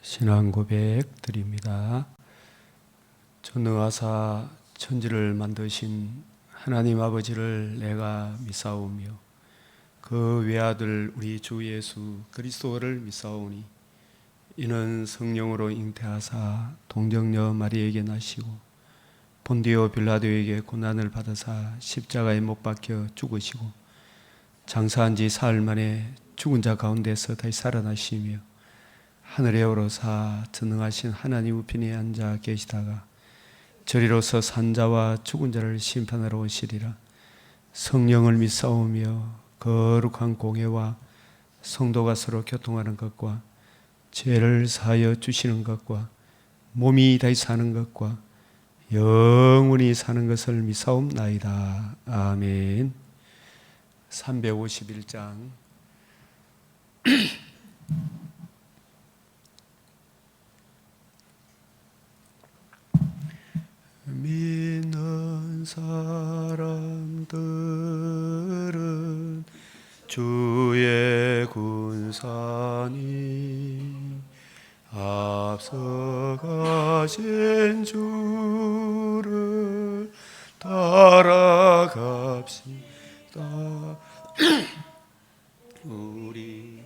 신앙 고백 드립니다. 전능하사 천지를 만드신 하나님 아버지를 내가 믿사오며 그 외아들 우리 주 예수 그리스도를 믿사오니 이는 성령으로 잉태하사 동정녀 마리에게 나시고 본디오 빌라도에게 고난을 받으사 십자가에 못 박혀 죽으시고 장사한 지 사흘 만에 죽은 자 가운데서 다시 살아나시며 하늘에 오르사 전능하신 하나님 우편에 앉아 계시다가 저리로서 산자와 죽은 자를 심판하러 오시리라. 성령을 믿사오며 거룩한 공회와 성도가 서로 교통하는 것과 죄를 사하여 주시는 것과 몸이 다시 사는 것과 영원히 사는 것을 믿사옵나이다. 아멘. 351장 믿는 사람들은 주의 군사니 앞서가신 주를 따라갑시다. 우리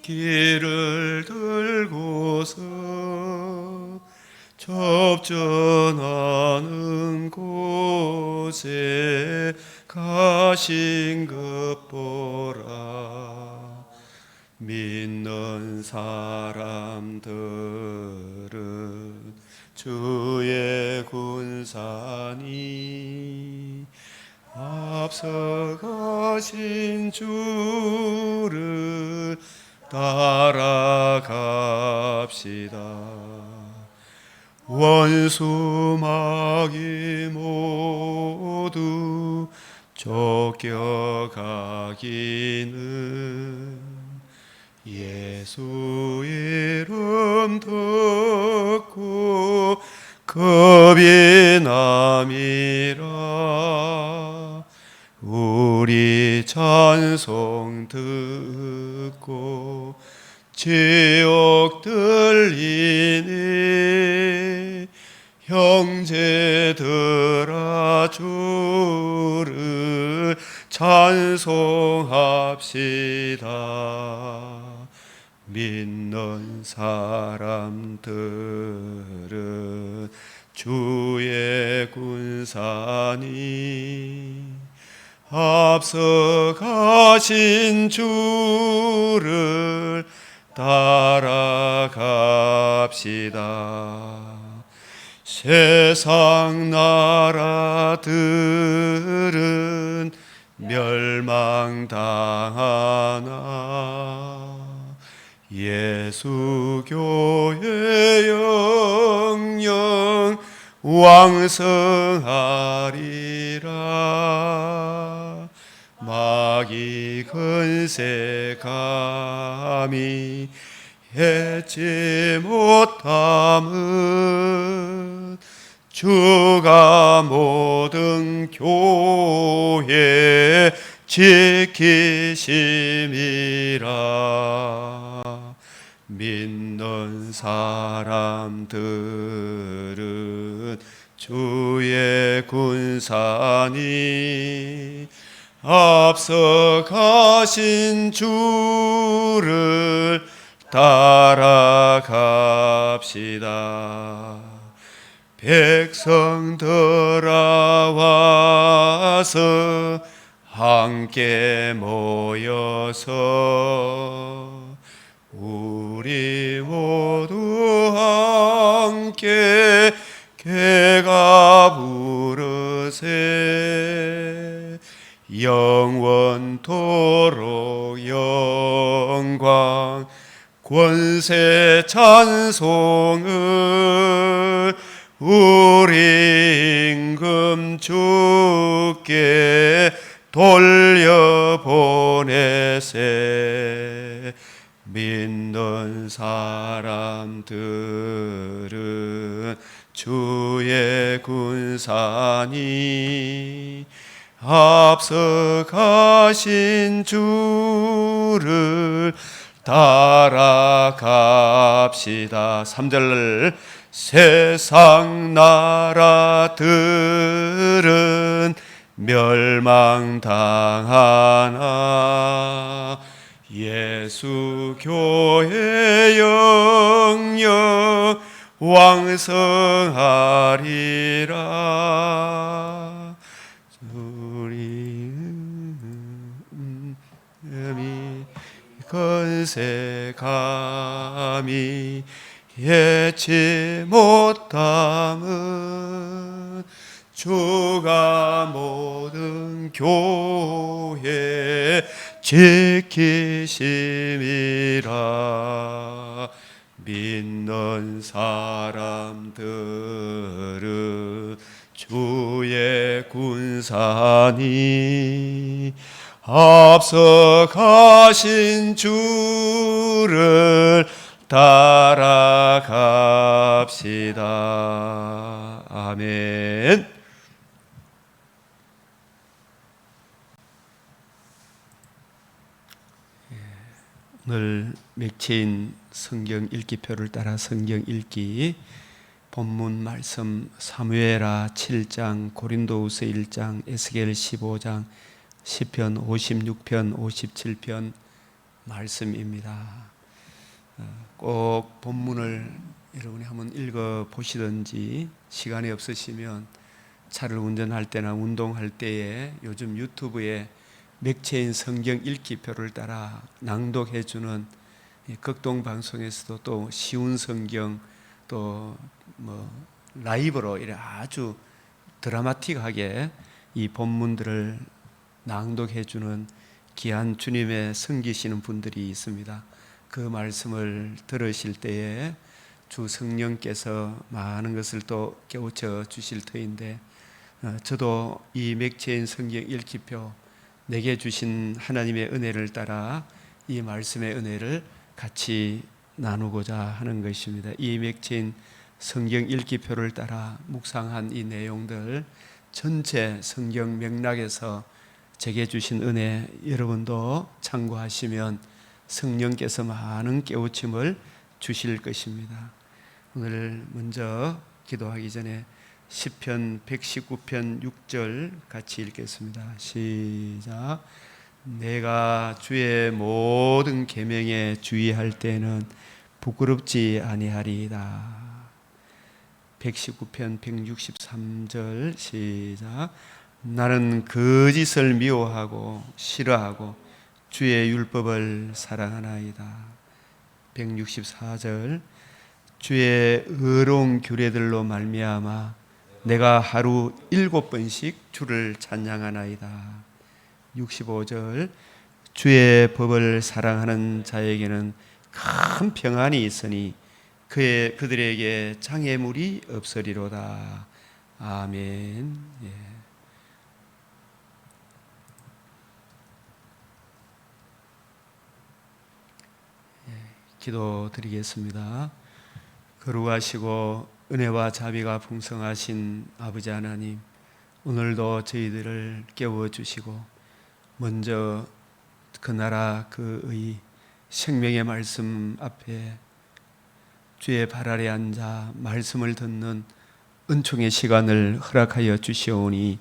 길을 들고서 접전하는 곳에 가신 것 보라. 믿는 사람들은 주의 군사니 앞서 가신 주를 따라갑시다. 원수 마귀 모두 쫓겨가기는 예수 이름 듣고 겁이 남이라. 우리 찬송 듣고 지옥 들리니 형제들아 주를 찬송합시다. 믿는 사람들은 주의 군사니 앞서 가신 주를 따라갑시다. 세상 나라들은 멸망당하나 예수 교회 영영 왕성하리라. 마귀 근세 감히 해치 못함은 주가 모든 교회 지키심이라. 믿는 사람들은 주의 군사니 앞서 가신 주를 따라갑시다. 백성들아 와서 함께 모여서 우리 모두 함께 개가 부르세. 영원토록 영광 권세 찬송을 우리 임금 주께 돌려보내세. 믿는 사람들은 주의 군사니 앞서가신 주를 따라갑시다. 3절 세상 나라들은 멸망당하나 예수 교회 영영 왕성하리라. 우리 건세 감히 예치 못함은 주가 모든 교회 지키심이라. 믿는 사람들은 주의 군사니 앞서가신 주를 따라갑시다. 아멘. 오늘 맥체인 성경 읽기표를 따라 성경 읽기 본문 말씀 사무엘하 7장, 고린도후서 1장, 에스겔 15장, 시편 56편, 57편 말씀입니다. 꼭 본문을 여러분이 한번 읽어 보시든지 시간이 없으시면 차를 운전할 때나 운동할 때에 요즘 유튜브에 맥체인 성경 읽기표를 따라 낭독해 주는 극동 방송에서도 또 쉬운 성경 또 뭐 라이브로 이래 아주 드라마틱하게 이 본문들을 낭독해 주는 귀한 주님의 섬기시는 분들이 있습니다. 그 말씀을 들으실 때에 주 성령께서 많은 것을 또 깨우쳐 주실 터인데, 저도 이 맥체인 성경 읽기표 내게 주신 하나님의 은혜를 따라 이 말씀의 은혜를 같이 나누고자 하는 것입니다. 이 맥체인 성경 읽기표를 따라 묵상한 이 내용들 전체 성경 맥락에서 제게 주신 은혜 여러분도 참고하시면 성령께서 많은 깨우침을 주실 것입니다. 오늘 먼저 기도하기 전에 시편 119편 6절 같이 읽겠습니다. 시작. 내가 주의 모든 계명에 주의할 때는 부끄럽지 아니하리이다. 119편 163절 시작. 나는 거짓을 미워하고 싫어하고 주의 율법을 사랑하나이다. 164절 주의 의로운 규례들로 말미암아 내가 하루 7번씩 주를 찬양하나이다. 65절 주의 법을 사랑하는 자에게는 큰 평안이 있으니 그들에게 장애물이 없으리로다. 아멘. 기도드리겠습니다. 거룩하시고 은혜와 자비가 풍성하신 아버지 하나님, 오늘도 저희들을 깨워주시고 먼저 그 나라 그의 생명의 말씀 앞에 주의 발 아래 앉아 말씀을 듣는 은총의 시간을 허락하여 주시오니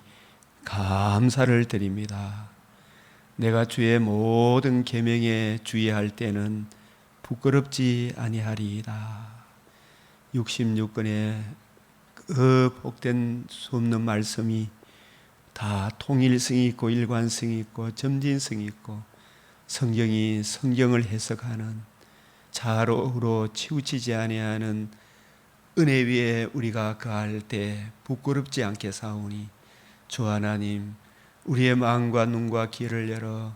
감사를 드립니다. 내가 주의 모든 계명에 주의할 때는 부끄럽지 아니하리이다. 66권의 그 복된 수없는 말씀이 다 통일성이 있고 일관성이 있고 점진성이 있고 성경이 성경을 해석하는 자로로 치우치지 아니하는 은혜 위에 우리가 거할 때 부끄럽지 않게 사오니 주 하나님, 우리의 마음과 눈과 귀를 열어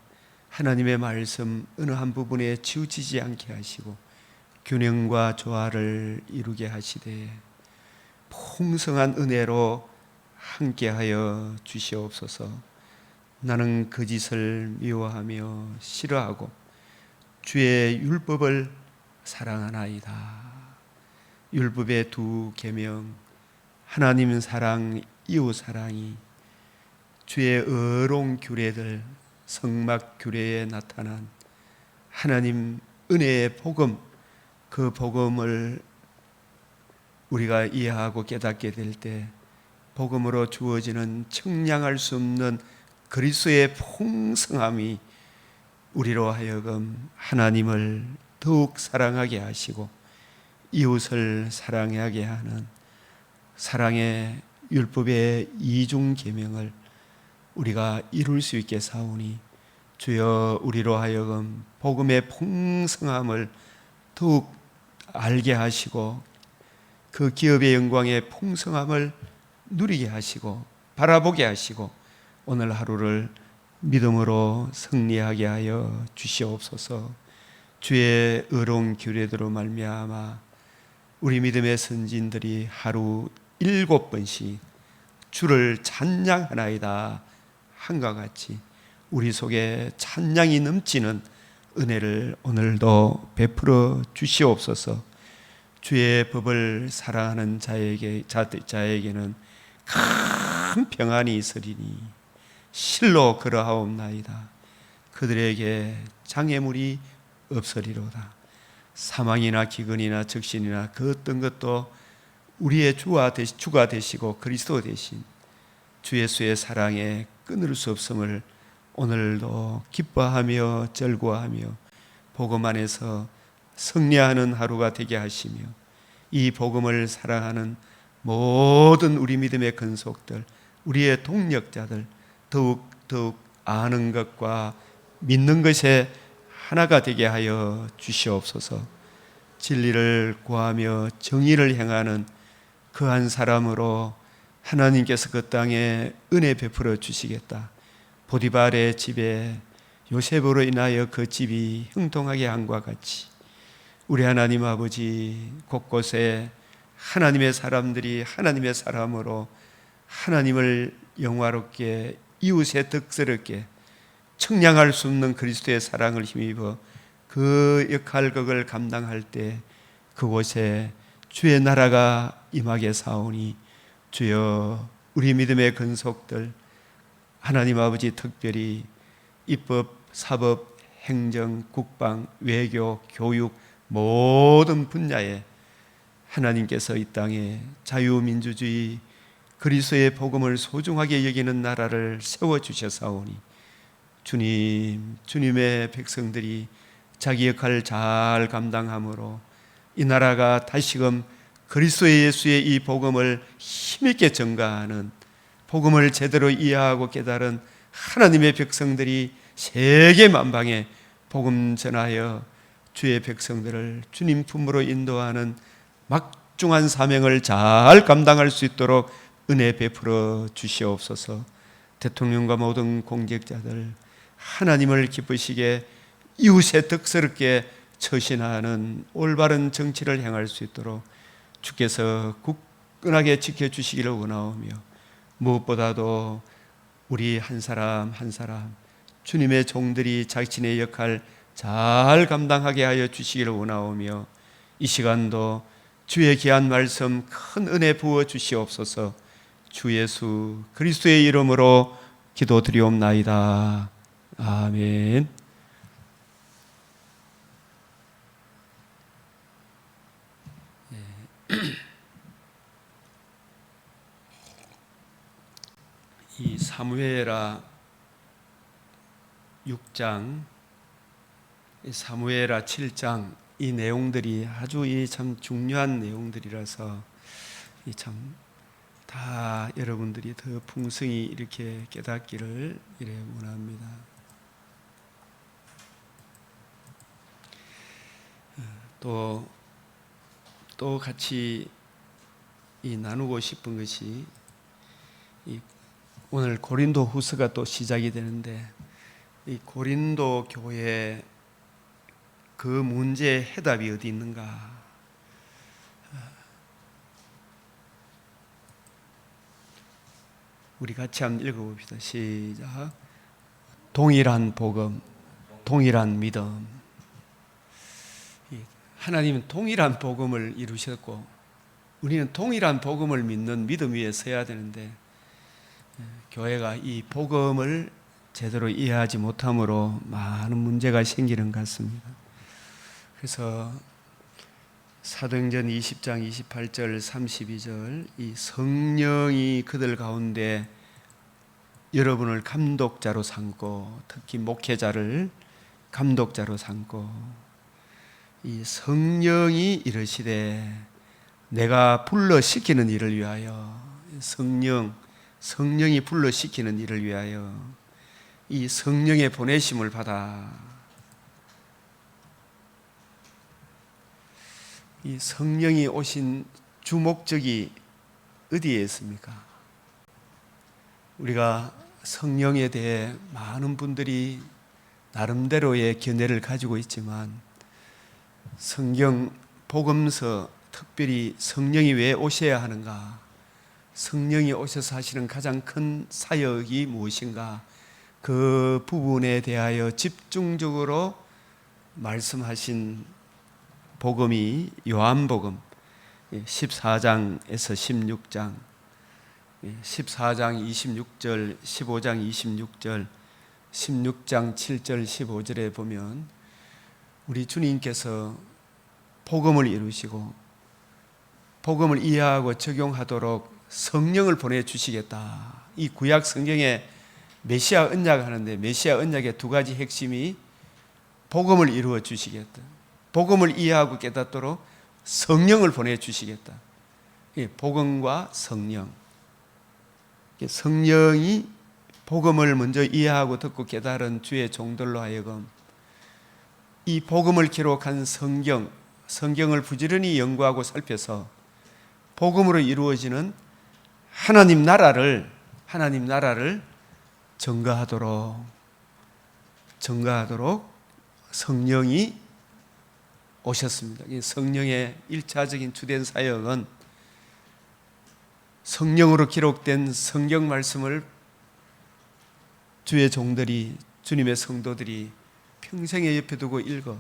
하나님의 말씀 어느 한 부분에 치우치지 않게 하시고 균형과 조화를 이루게 하시되 풍성한 은혜로 함께하여 주시옵소서. 나는 거짓을 미워하며 싫어하고 주의 율법을 사랑하나이다. 율법의 두 계명, 하나님 사랑, 이웃 사랑이 주의 어롱 규례들, 성막 규례에 나타난 하나님 은혜의 복음, 그 복음을 우리가 이해하고 깨닫게 될 때 복음으로 주어지는 청량할 수 없는 그리스도의 풍성함이 우리로 하여금 하나님을 더욱 사랑하게 하시고 이웃을 사랑하게 하는 사랑의 율법의 이중 계명을 우리가 이룰 수 있게 사오니 주여 우리로 하여금 복음의 풍성함을 더욱 알게 하시고 그 기업의 영광의 풍성함을 누리게 하시고 바라보게 하시고 오늘 하루를 믿음으로 승리하게 하여 주시옵소서. 주의 의로운 규례대로 말미암아 우리 믿음의 선진들이 하루 7번씩 주를 찬양하나이다 한과 같이 우리 속에 찬양이 넘치는 은혜를 오늘도 베풀어 주시옵소서. 주의 법을 사랑하는 자에게는 큰 평안이 있으리니 실로 그러하옵나이다. 그들에게 장애물이 없으리로다. 사망이나 기근이나 적신이나 그 어떤 것도 우리의 주가 되시고 그리스도 되신 주 예수의 사랑에 끊을 수 없음을 오늘도 기뻐하며 절구하며 복음 안에서 승리하는 하루가 되게 하시며 이 복음을 사랑하는 모든 우리 믿음의 근속들, 우리의 동력자들 더욱 아는 것과 믿는 것에 하나가 되게 하여 주시옵소서. 진리를 구하며 정의를 행하는 그 한 사람으로 하나님께서 그 땅에 은혜 베풀어 주시겠다. 보디발의 집에 요셉으로 인하여 그 집이 형통하게 한과 같이 우리 하나님 아버지 곳곳에 하나님의 사람들이 하나님의 사람으로 하나님을 영화롭게 이웃에 덕스럽게 청량할 수 없는 그리스도의 사랑을 힘입어 그 역할극을 감당할 때 그곳에 주의 나라가 임하게 사오니 주여 우리 믿음의 근속들 하나님 아버지 특별히 입법, 사법, 행정, 국방, 외교, 교육 모든 분야에 하나님께서 이 땅에 자유민주주의 그리스도의 복음을 소중하게 여기는 나라를 세워주셔사오니 주님, 주님의 백성들이 자기 역할을 잘 감당함으로 이 나라가 다시금 그리스도 예수의 이 복음을 힘있게 전가하는 복음을 제대로 이해하고 깨달은 하나님의 백성들이 세계 만방에 복음 전하여 주의 백성들을 주님 품으로 인도하는 막중한 사명을 잘 감당할 수 있도록 은혜 베풀어 주시옵소서. 대통령과 모든 공직자들 하나님을 기쁘시게 이웃에 덕스럽게 처신하는 올바른 정치를 행할 수 있도록 주께서 굳건하게 지켜주시기를 원하오며 무엇보다도 우리 한 사람 한 사람 주님의 종들이 자신의 역할 잘 감당하게 하여 주시기를 원하오며 이 시간도 주의 귀한 말씀 큰 은혜 부어 주시옵소서. 주 예수 그리스도의 이름으로 기도드리옵나이다. 아멘. 이 사무엘하 6장, 사무엘하 7장 이 내용들이 아주 참 중요한 내용들이라서 참 다 여러분들이 더 풍성히 이렇게 깨닫기를 이래 원합니다. 또 같이 나누고 싶은 것이 오늘 고린도 후서가 또 시작이 되는데 이 고린도 교회 그 문제의 해답이 어디 있는가? 우리 같이 한번 읽어봅시다. 시작. 동일한 복음, 동일한 믿음. 하나님은 동일한 복음을 이루셨고 우리는 동일한 복음을 믿는 믿음 위에 서야 되는데 교회가 이 복음을 제대로 이해하지 못함으로 많은 문제가 생기는 것 같습니다. 그래서 사도행전 20장 28절 32절 이 성령이 그들 가운데 여러분을 감독자로 삼고 특히 목회자를 감독자로 삼고 이 성령이 이르시되 내가 불러시키는 일을 위하여 성령이 불러시키는 일을 위하여 이 성령의 보내심을 받아 이 성령이 오신 주목적이 어디에 있습니까? 우리가 성령에 대해 많은 분들이 나름대로의 견해를 가지고 있지만 성경 복음서 특별히 성령이 왜 오셔야 하는가? 성령이 오셔서 하시는 가장 큰 사역이 무엇인가? 그 부분에 대하여 집중적으로 말씀하신 복음이 요한복음 14장에서 16장 14장 26절 15장 26절 16장 7절 15절에 보면 우리 주님께서 복음을 이루시고 복음을 이해하고 적용하도록 성령을 보내주시겠다. 이 구약 성경에 메시아 언약 하는데 메시아 언약의 두 가지 핵심이 복음을 이루어 주시겠다. 복음을 이해하고 깨닫도록 성령을 보내주시겠다. 복음과 성령. 성령이 복음을 먼저 이해하고 듣고 깨달은 주의 종들로 하여금 이 복음을 기록한 성경을 부지런히 연구하고 살펴서 복음으로 이루어지는 하나님 나라를 증거하도록 성령이 오셨습니다. 성령의 1차적인 주된 사역은 성령으로 기록된 성경 말씀을 주의 종들이 주님의 성도들이 평생에 옆에 두고 읽어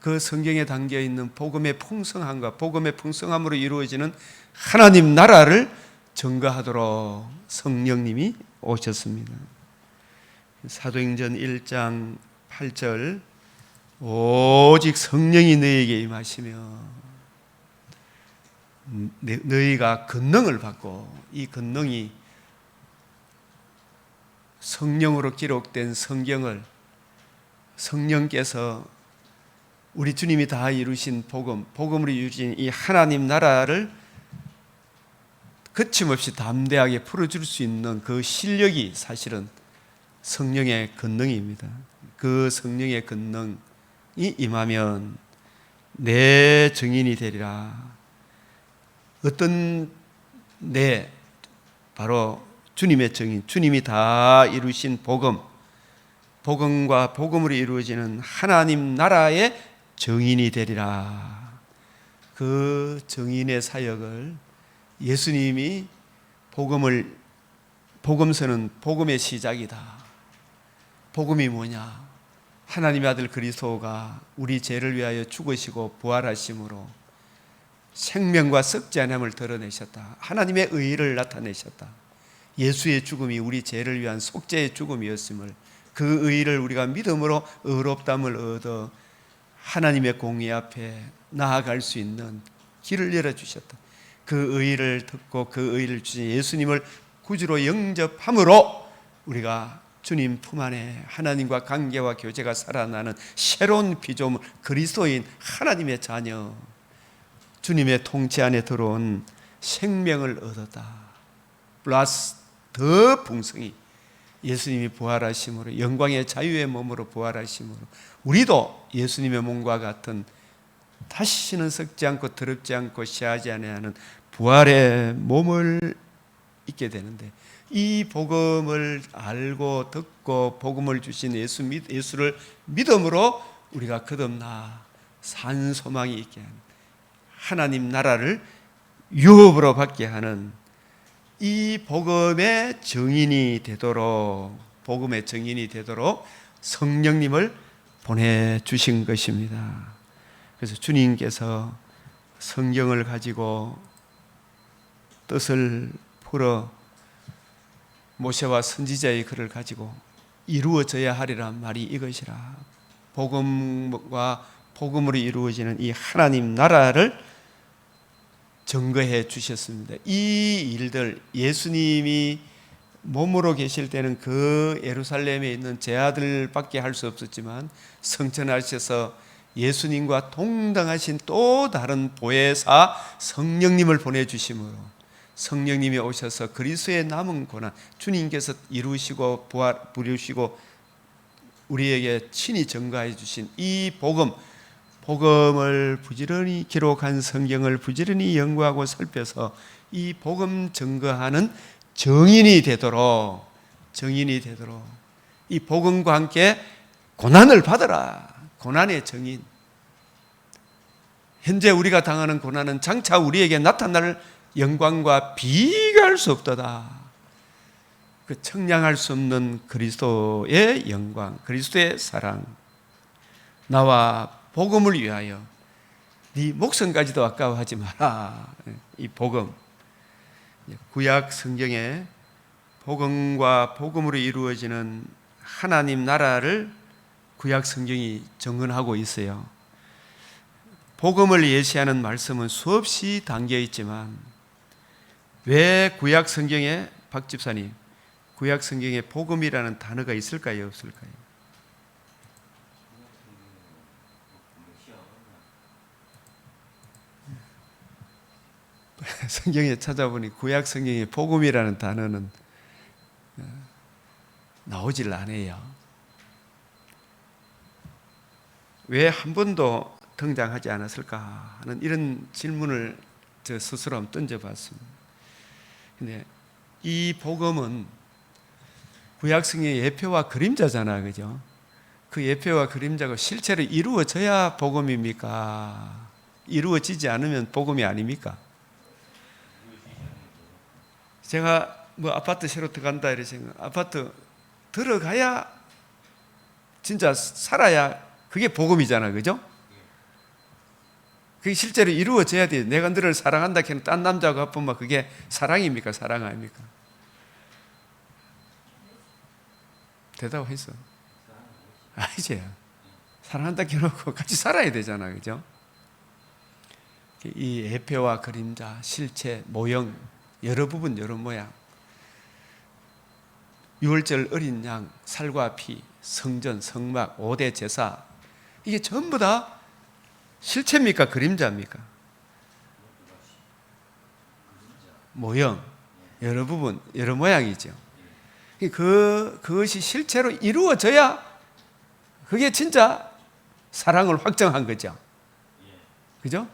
그 성경에 담겨 있는 복음의 풍성함과 복음의 풍성함으로 이루어지는 하나님 나라를 증거하도록 성령님이 오셨습니다. 사도행전 1장 8절 오직 성령이 너희에게 임하시며 너희가 권능을 받고 이 권능이 성령으로 기록된 성경을 성령께서 우리 주님이 다 이루신 복음으로 이루어진 이 하나님 나라를 거침없이 담대하게 풀어줄 수 있는 그 실력이 사실은 성령의 권능입니다. 그 성령의 권능이 임하면 내 증인이 되리라. 어떤 바로 주님의 증인, 주님이 다 이루신 복음과 복음으로 이루어지는 하나님 나라의 증인이 되리라. 그 증인의 사역을 예수님이 복음서는 복음의 시작이다. 복음이 뭐냐? 하나님의 아들 그리스도가 우리 죄를 위하여 죽으시고 부활하심으로 생명과 썩지 않음을 드러내셨다. 하나님의 의를 나타내셨다. 예수의 죽음이 우리 죄를 위한 속죄의 죽음이었음을 그 의를 우리가 믿음으로 의롭다함을 얻어 하나님의 공의 앞에 나아갈 수 있는 길을 열어주셨다. 그 의를 듣고 그 의를 주신 예수님을 구주로 영접함으로 우리가 주님 품 안에 하나님과 관계와 교제가 살아나는 새로운 피조물 그리스도인 하나님의 자녀 주님의 통치 안에 들어온 생명을 얻었다. 플러스 더 풍성히 예수님이 부활하심으로 영광의 자유의 몸으로 부활하심으로 우리도 예수님의 몸과 같은 다시는 썩지 않고 더럽지 않고 시하지 아니하는 부활의 몸을 입게 되는데 이 복음을 알고 듣고 복음을 주신 예수를 믿음으로 우리가 거듭나 산 소망이 있게 하는 하나님 나라를 유업으로 받게 하는 이 복음의 증인이 되도록 성령님을 보내주신 것입니다. 그래서 주님께서 성경을 가지고 뜻을 풀어 모세와 선지자의 글을 가지고 이루어져야 하리란 말이 이것이라. 복음과 복음으로 이루어지는 이 하나님 나라를 증거해 주셨습니다. 이 일들, 예수님이 몸으로 계실 때는 그 예루살렘에 있는 제 아들밖에 할 수 없었지만 성천하셔서 예수님과 동등하신 또 다른 보혜사 성령님을 보내주심으로 성령님이 오셔서 그리스도의 남은 고난, 주님께서 이루시고 부르시고 우리에게 친히 증거해 주신 이 복음을 부지런히 기록한 성경을 부지런히 연구하고 살펴서 이 복음 증거하는 정인이 되도록 이 복음과 함께 고난을 받으라. 고난의 정인. 현재 우리가 당하는 고난은 장차 우리에게 나타날 영광과 비교할 수 없도다. 그 청량할 수 없는 그리스도의 영광, 그리스도의 사랑. 나와 복음을 위하여 네 목숨까지도 아까워하지 마라. 이 복음. 구약 성경에 복음과 복음으로 이루어지는 하나님 나라를 구약 성경이 정언하고 있어요. 복음을 예시하는 말씀은 수없이 담겨 있지만 왜 구약 성경에, 박 집사님, 구약 성경에 복음이라는 단어가 있을까요, 없을까요? 성경에 찾아보니 구약 성경에 복음이라는 단어는 나오질 않아요. 왜 한 번도 등장하지 않았을까 하는 이런 질문을 저 스스로 한번 던져봤습니다. 근데 이 복음은 구약 성경의 예표와 그림자잖아, 그죠? 그 예표와 그림자가 실제로 이루어져야 복음입니까? 이루어지지 않으면 복음이 아닙니까? 제가 아파트 새로 들어간다 이래서 아파트 들어가야 진짜 살아야 그게 복음이잖아, 그죠? 그게 실제로 이루어져야 돼요. 내가 너를 사랑한다 해는 딴 남자하고 합하면 그게 사랑입니까? 사랑 아닙니까? 대답했어. 아니지. 사랑한다 해놓고 같이 살아야 되잖아, 그죠? 이 예표와 그림자, 실체, 모형, 여러 부분, 여러 모양. 유월절 어린 양, 살과 피, 성전, 성막, 5대 제사, 이게 전부 다 실체입니까? 그림자입니까? 모형, 여러 부분, 여러 모양이죠. 그것이 실제로 이루어져야 그게 진짜 사랑을 확정한 거죠. 그죠?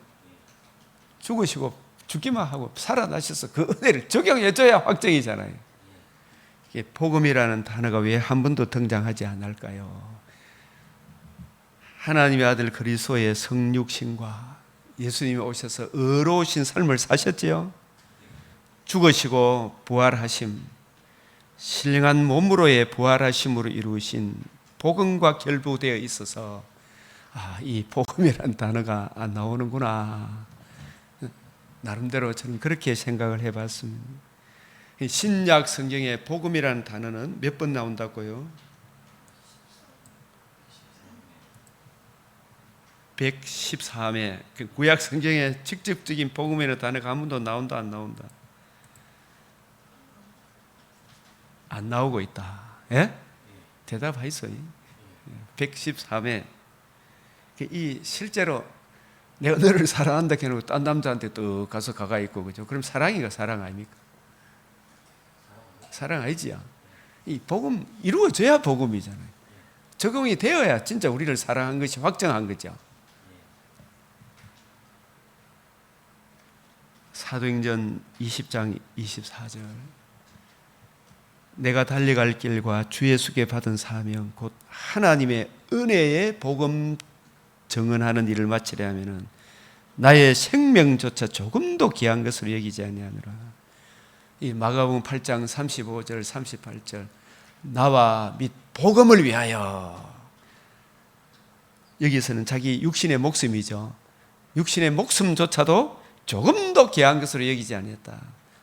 죽으시고 죽기만 하고 살아나셔서 그 은혜를 적용해줘야 확정이잖아요. 이게 복음이라는 단어가 왜 한 번도 등장하지 않을까요? 하나님의 아들 그리스도의 성육신과 예수님이 오셔서 의로우신 삶을 사셨지요. 죽으시고 부활하심, 신령한 몸으로의 부활하심으로 이루신 복음과 결부되어 있어서 이 복음이라는 단어가 안 나오는구나. 나름대로 저는 그렇게 생각을 해봤습니다. 신약 성경에 복음이라는 단어는 몇 번 나온다고요? 113회. 구약 성경에 직접적인 복음이라는 단어가 한 번도 나온다, 안 나온다? 안 나오고 있다. 예? 대답하이소요. 113회. 이 실제로 내가 너를 사랑한다 해놓고 딴 남자한테 또 가서 가가 있고, 그죠? 그럼 사랑이가 사랑 아닙니까? 사랑 아니지요. 이 복음 이루어져야 복음이잖아요. 적용이 되어야 진짜 우리를 사랑한 것이 확정한 거죠. 사도행전 20장 24절. 내가 달려갈 길과 주 예수께 받은 사명 곧 하나님의 은혜의 복음 증언하는 일을 마치려 하면은 나의 생명조차 조금도 귀한 것으로 여기지 아니하노라. 이 마가복음 8장 35절 38절. 나와 및 복음을 위하여. 여기서는 자기 육신의 목숨이죠. 육신의 목숨조차도 조금도 귀한 것으로 여기지 아니했다.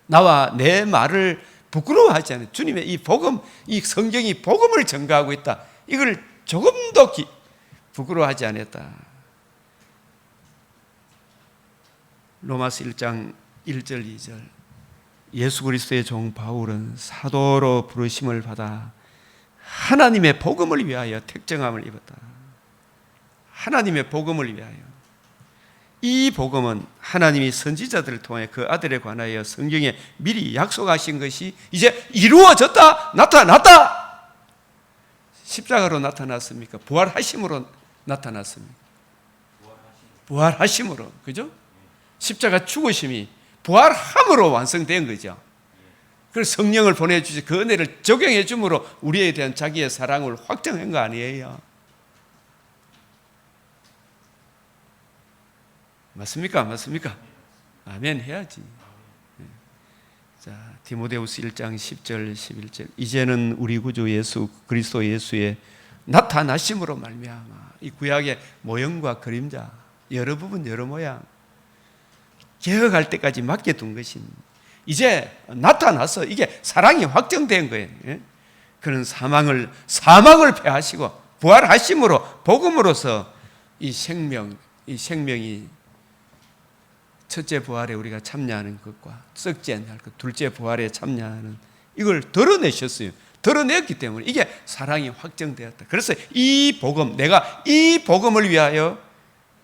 나와 내 말을 부끄러워하지 않아요. 주님의 이 복음, 이 성경이 복음을 증거하고 있다. 이걸 조금도 부끄러워하지 않았다. 로마서 1장 1절 2절 예수 그리스도의 종 바울은 사도로 부르심을 받아 하나님의 복음을 위하여 택정함을 입었다. 하나님의 복음을 위하여. 이 복음은 하나님이 선지자들을 통해 그 아들에 관하여 성경에 미리 약속하신 것이 이제 이루어졌다, 나타났다. 십자가로 나타났습니까? 부활하심으로 나타났습니까? 부활하심으로, 그죠? 십자가 죽으심이 부활함으로 완성된 거죠. 그래서 성령을 보내주시 그 은혜를 적용해 줌으로 우리에 대한 자기의 사랑을 확정한 거 아니에요. 맞습니까? 맞습니까? 아멘 해야지. 자, 디모데후서 1장 10절 11절 이제는 우리 구주 예수 그리스도 예수의 나타나심으로 말미암아 이 구약의 모형과 그림자 여러 부분 여러 모양 개혁할 때까지 맡겨둔 것인 이제 나타나서 이게 사랑이 확정된 거예요. 그는 사망을 패하시고 부활하심으로 복음으로서 이 생명이 첫째 부활에 우리가 참여하는 것과 썩지 않는 것, 둘째 부활에 참여하는 이걸 드러내셨어요. 드러냈기 때문에 이게 사랑이 확정되었다. 그래서 이 복음, 내가 이 복음을 위하여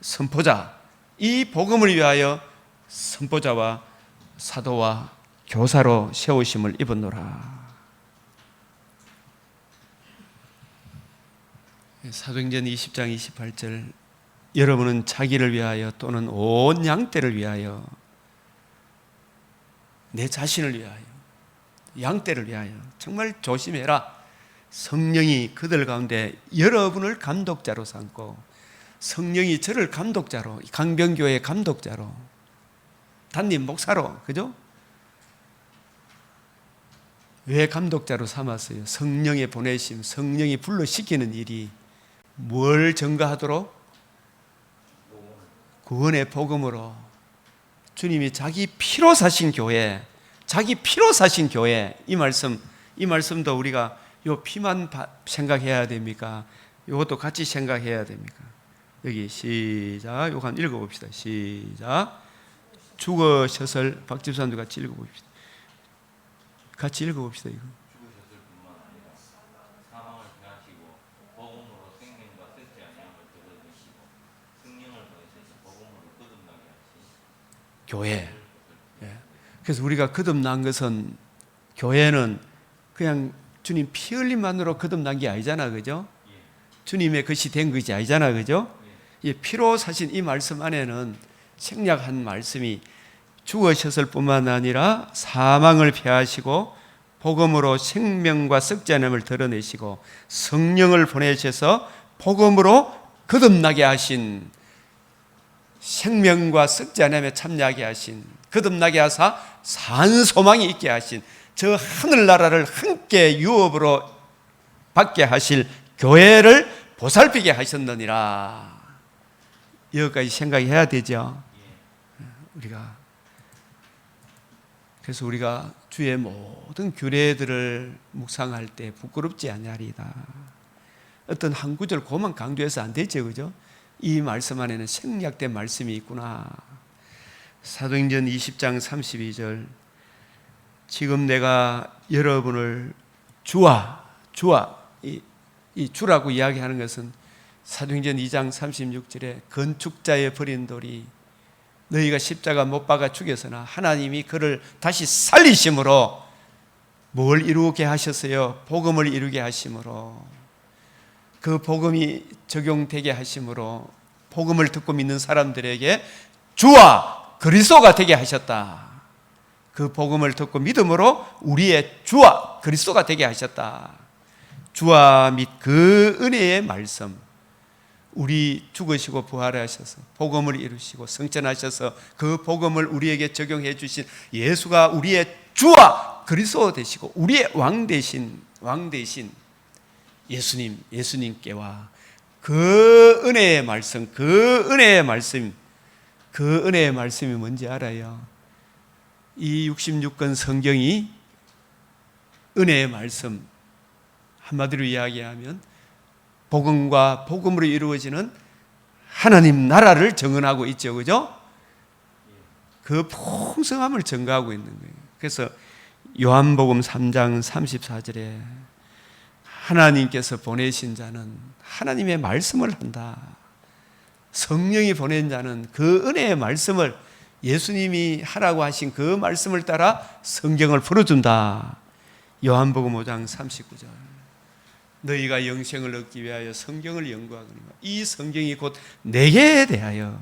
선포자, 이 복음을 위하여 선포자와 사도와 교사로 세우심을 입었노라. 사도행전 20장 28절 여러분은 자기를 위하여 또는 온 양떼를 위하여 내 자신을 위하여 양떼를 위하여 정말 조심해라. 성령이 그들 가운데 여러분을 감독자로 삼고 성령이 저를 감독자로 강변교회 감독자로 담임 목사로 그죠? 왜 감독자로 삼았어요? 성령의 보내심, 성령이 불러시키는 일이 뭘 증거하도록? 구원의 복음으로 주님이 자기 피로 사신 교회, 자기 피로 사신 교회 이 말씀도 우리가 요 피만 생각해야 됩니까? 이것도 같이 생각해야 됩니까? 여기 시작, 요거 한번 읽어봅시다. 시작. 죽으셨을 박집사님도 같이 읽어봅시다. 같이 읽어봅시다. 이거. 죽으셨을 뿐만 아니라 사망을 패하시고 복음으로 생명과 썩지 아니함을 드러내시고 성령을 보내셔서 복음으로 거듭나게 하시니 교회. 예. 그래서 우리가 거듭난 것은 교회는 그냥 주님 피 흘림만으로 거듭난 게 아니잖아, 그죠? 주님의 것이 된 것이 아니잖아, 그죠? 이 피로 사신 이 말씀 안에는 생략한 말씀이 죽으셨을 뿐만 아니라 사망을 패하시고 복음으로 생명과 썩지 않음을 드러내시고 성령을 보내셔서 복음으로 거듭나게 하신 생명과 썩지 않음에 참여하게 하신 거듭나게 하사 산 소망이 있게 하신 저 하늘나라를 함께 유업으로 받게 하실 교회를 보살피게 하셨느니라. 여기까지 생각해야 되죠. 그래서 우리가 주의 모든 규례들을 묵상할 때 부끄럽지 아니하리이다. 어떤 한 구절 그만 강조해서 안 되죠, 그죠? 이 말씀 안에는 생략된 말씀이 있구나. 사도행전 20장 32절 지금 내가 여러분을 주와 이 주라고 이야기하는 것은 사도행전 2장 36절에 건축자의 버린 돌이 너희가 십자가 못 박아 죽였으나 하나님이 그를 다시 살리심으로 뭘 이루게 하셨어요? 복음을 이루게 하심으로 그 복음이 적용되게 하심으로 복음을 듣고 믿는 사람들에게 주와 그리스도가 되게 하셨다. 그 복음을 듣고 믿음으로 우리의 주와 그리스도가 되게 하셨다. 주와 및 그 은혜의 말씀 우리 죽으시고 부활하셔서 복음을 이루시고 성천하셔서 그 복음을 우리에게 적용해 주신 예수가 우리의 주와 그리스도 되시고 우리의 왕 대신 예수님께와 그 은혜의 말씀 그 은혜의 말씀이 뭔지 알아요? 이 66권 성경이 은혜의 말씀, 한마디로 이야기하면 복음과 복음으로 이루어지는 하나님 나라를 증언하고 있죠. 그죠? 그 풍성함을 증거하고 있는 거예요. 그래서 요한복음 3장 34절에 하나님께서 보내신 자는 하나님의 말씀을 한다. 성령이 보낸 자는 그 은혜의 말씀을, 예수님이 하라고 하신 그 말씀을 따라 성경을 풀어준다. 요한복음 5장 39절. 너희가 영생을 얻기 위하여 성경을 연구하거니와 이 성경이 곧 내게 대하여.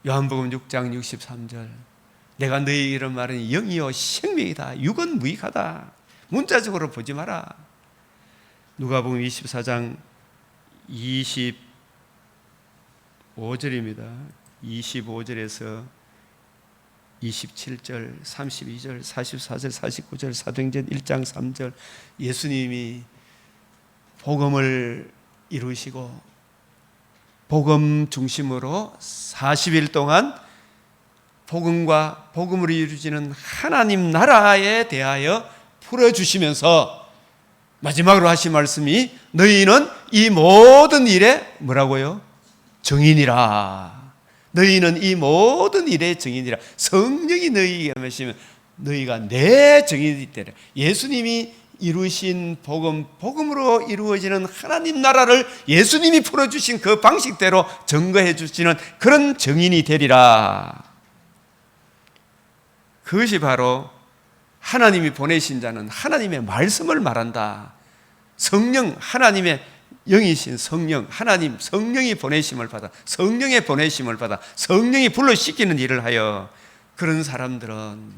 요한복음 6장 63절. 내가 너희에게 이런 말은 영이요 생명이다. 육은 무익하다. 문자적으로 보지 마라. 누가복음 24장 25절입니다. 25절에서 27절, 32절, 44절, 49절, 사도행전 1장 3절 예수님이 복음을 이루시고 복음 중심으로 40일 동안 복음과 복음으로 이루어지는 하나님 나라에 대하여 풀어주시면서 마지막으로 하신 말씀이 너희는 이 모든 일에 뭐라고요? 증인이라. 너희는 이 모든 일의 증인이라. 성령이 너희에게 하시면 너희가 내 증인이 되라. 예수님이 이루신 복음, 복음으로 이루어지는 하나님 나라를 예수님이 풀어주신 그 방식대로 증거해 주시는 그런 증인이 되리라. 그것이 바로 하나님이 보내신 자는 하나님의 말씀을 말한다. 성령, 하나님의 영이신 성령, 하나님 성령이 보내심을 받아, 성령의 보내심을 받아 성령이 불러시키는 일을 하여 그런 사람들은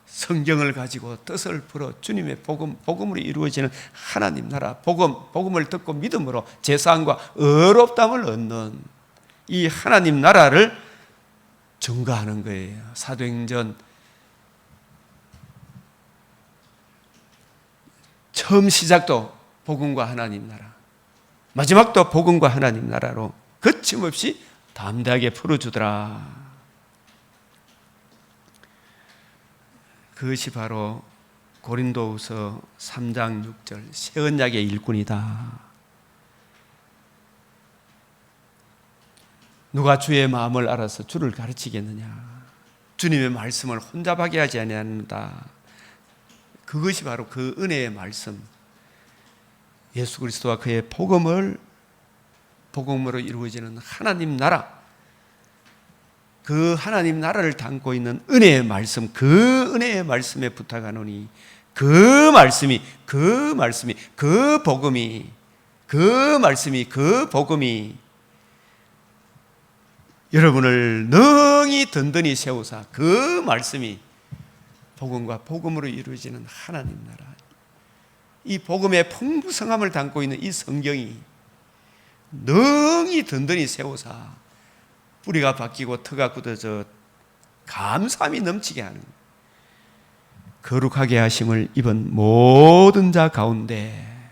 성경을 가지고 뜻을 풀어 주님의 복음, 복음으로 이루어지는 하나님 나라, 복음을 듣고 믿음으로 제사함과 의롭다함을 얻는 이 하나님 나라를 증거하는 거예요. 사도행전 처음 시작도 복음과 하나님 나라, 마지막도 복음과 하나님 나라로 거침없이 담대하게 풀어주더라. 그것이 바로 고린도후서 3장 6절 새 언약의 일꾼이다. 누가 주의 마음을 알아서 주를 가르치겠느냐? 주님의 말씀을 혼잡하게 하지 아니한다. 그것이 바로 그 은혜의 말씀, 예수 그리스도와 그의 복음으로 이루어지는 하나님 나라, 그 하나님 나라를 담고 있는 은혜의 말씀, 그 은혜의 말씀에 부탁하노니 그 말씀이, 그 복음이, 그 말씀이, 그 복음이 여러분을 능히 든든히 세우사 그 말씀이 복음과 복음으로 이루어지는 하나님 나라, 이 복음의 풍성함을 담고 있는 이 성경이 능히 든든히 세우사 뿌리가 바뀌고 터가 굳어져 감사함이 넘치게 하는 거룩하게 하심을 입은 모든 자 가운데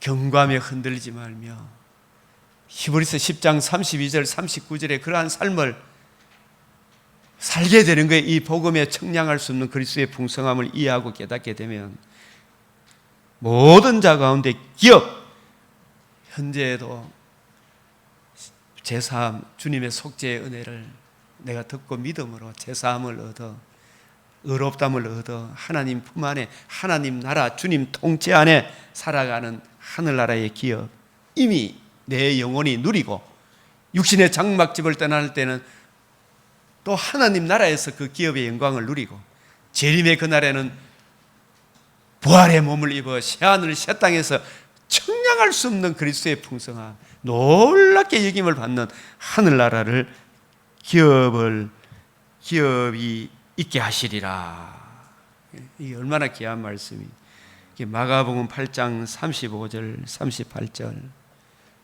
경감에 흔들리지 말며 히브리서 10장 32절 39절에 그러한 삶을 살게 되는 거예요. 이 복음에 청량할 수 없는 그리스도의 풍성함을 이해하고 깨닫게 되면 모든 자 가운데 기업, 현재에도 제사함, 주님의 속죄의 은혜를 내가 듣고 믿음으로 제사함을 얻어 의롭다함을 얻어 하나님 품 안에, 하나님 나라, 주님 통치 안에 살아가는 하늘나라의 기업, 이미 내 영혼이 누리고 육신의 장막집을 떠날 때는 또 하나님 나라에서 그 기업의 영광을 누리고 재림의 그날에는 부활의 몸을 입어 새하늘 새 땅에서 청량할 수 없는 그리스도의 풍성함, 놀랍게 여김을 받는 하늘나라를 기업이 있게 하시리라. 이게 얼마나 귀한 말씀이. 마가복음 8장 35절 38절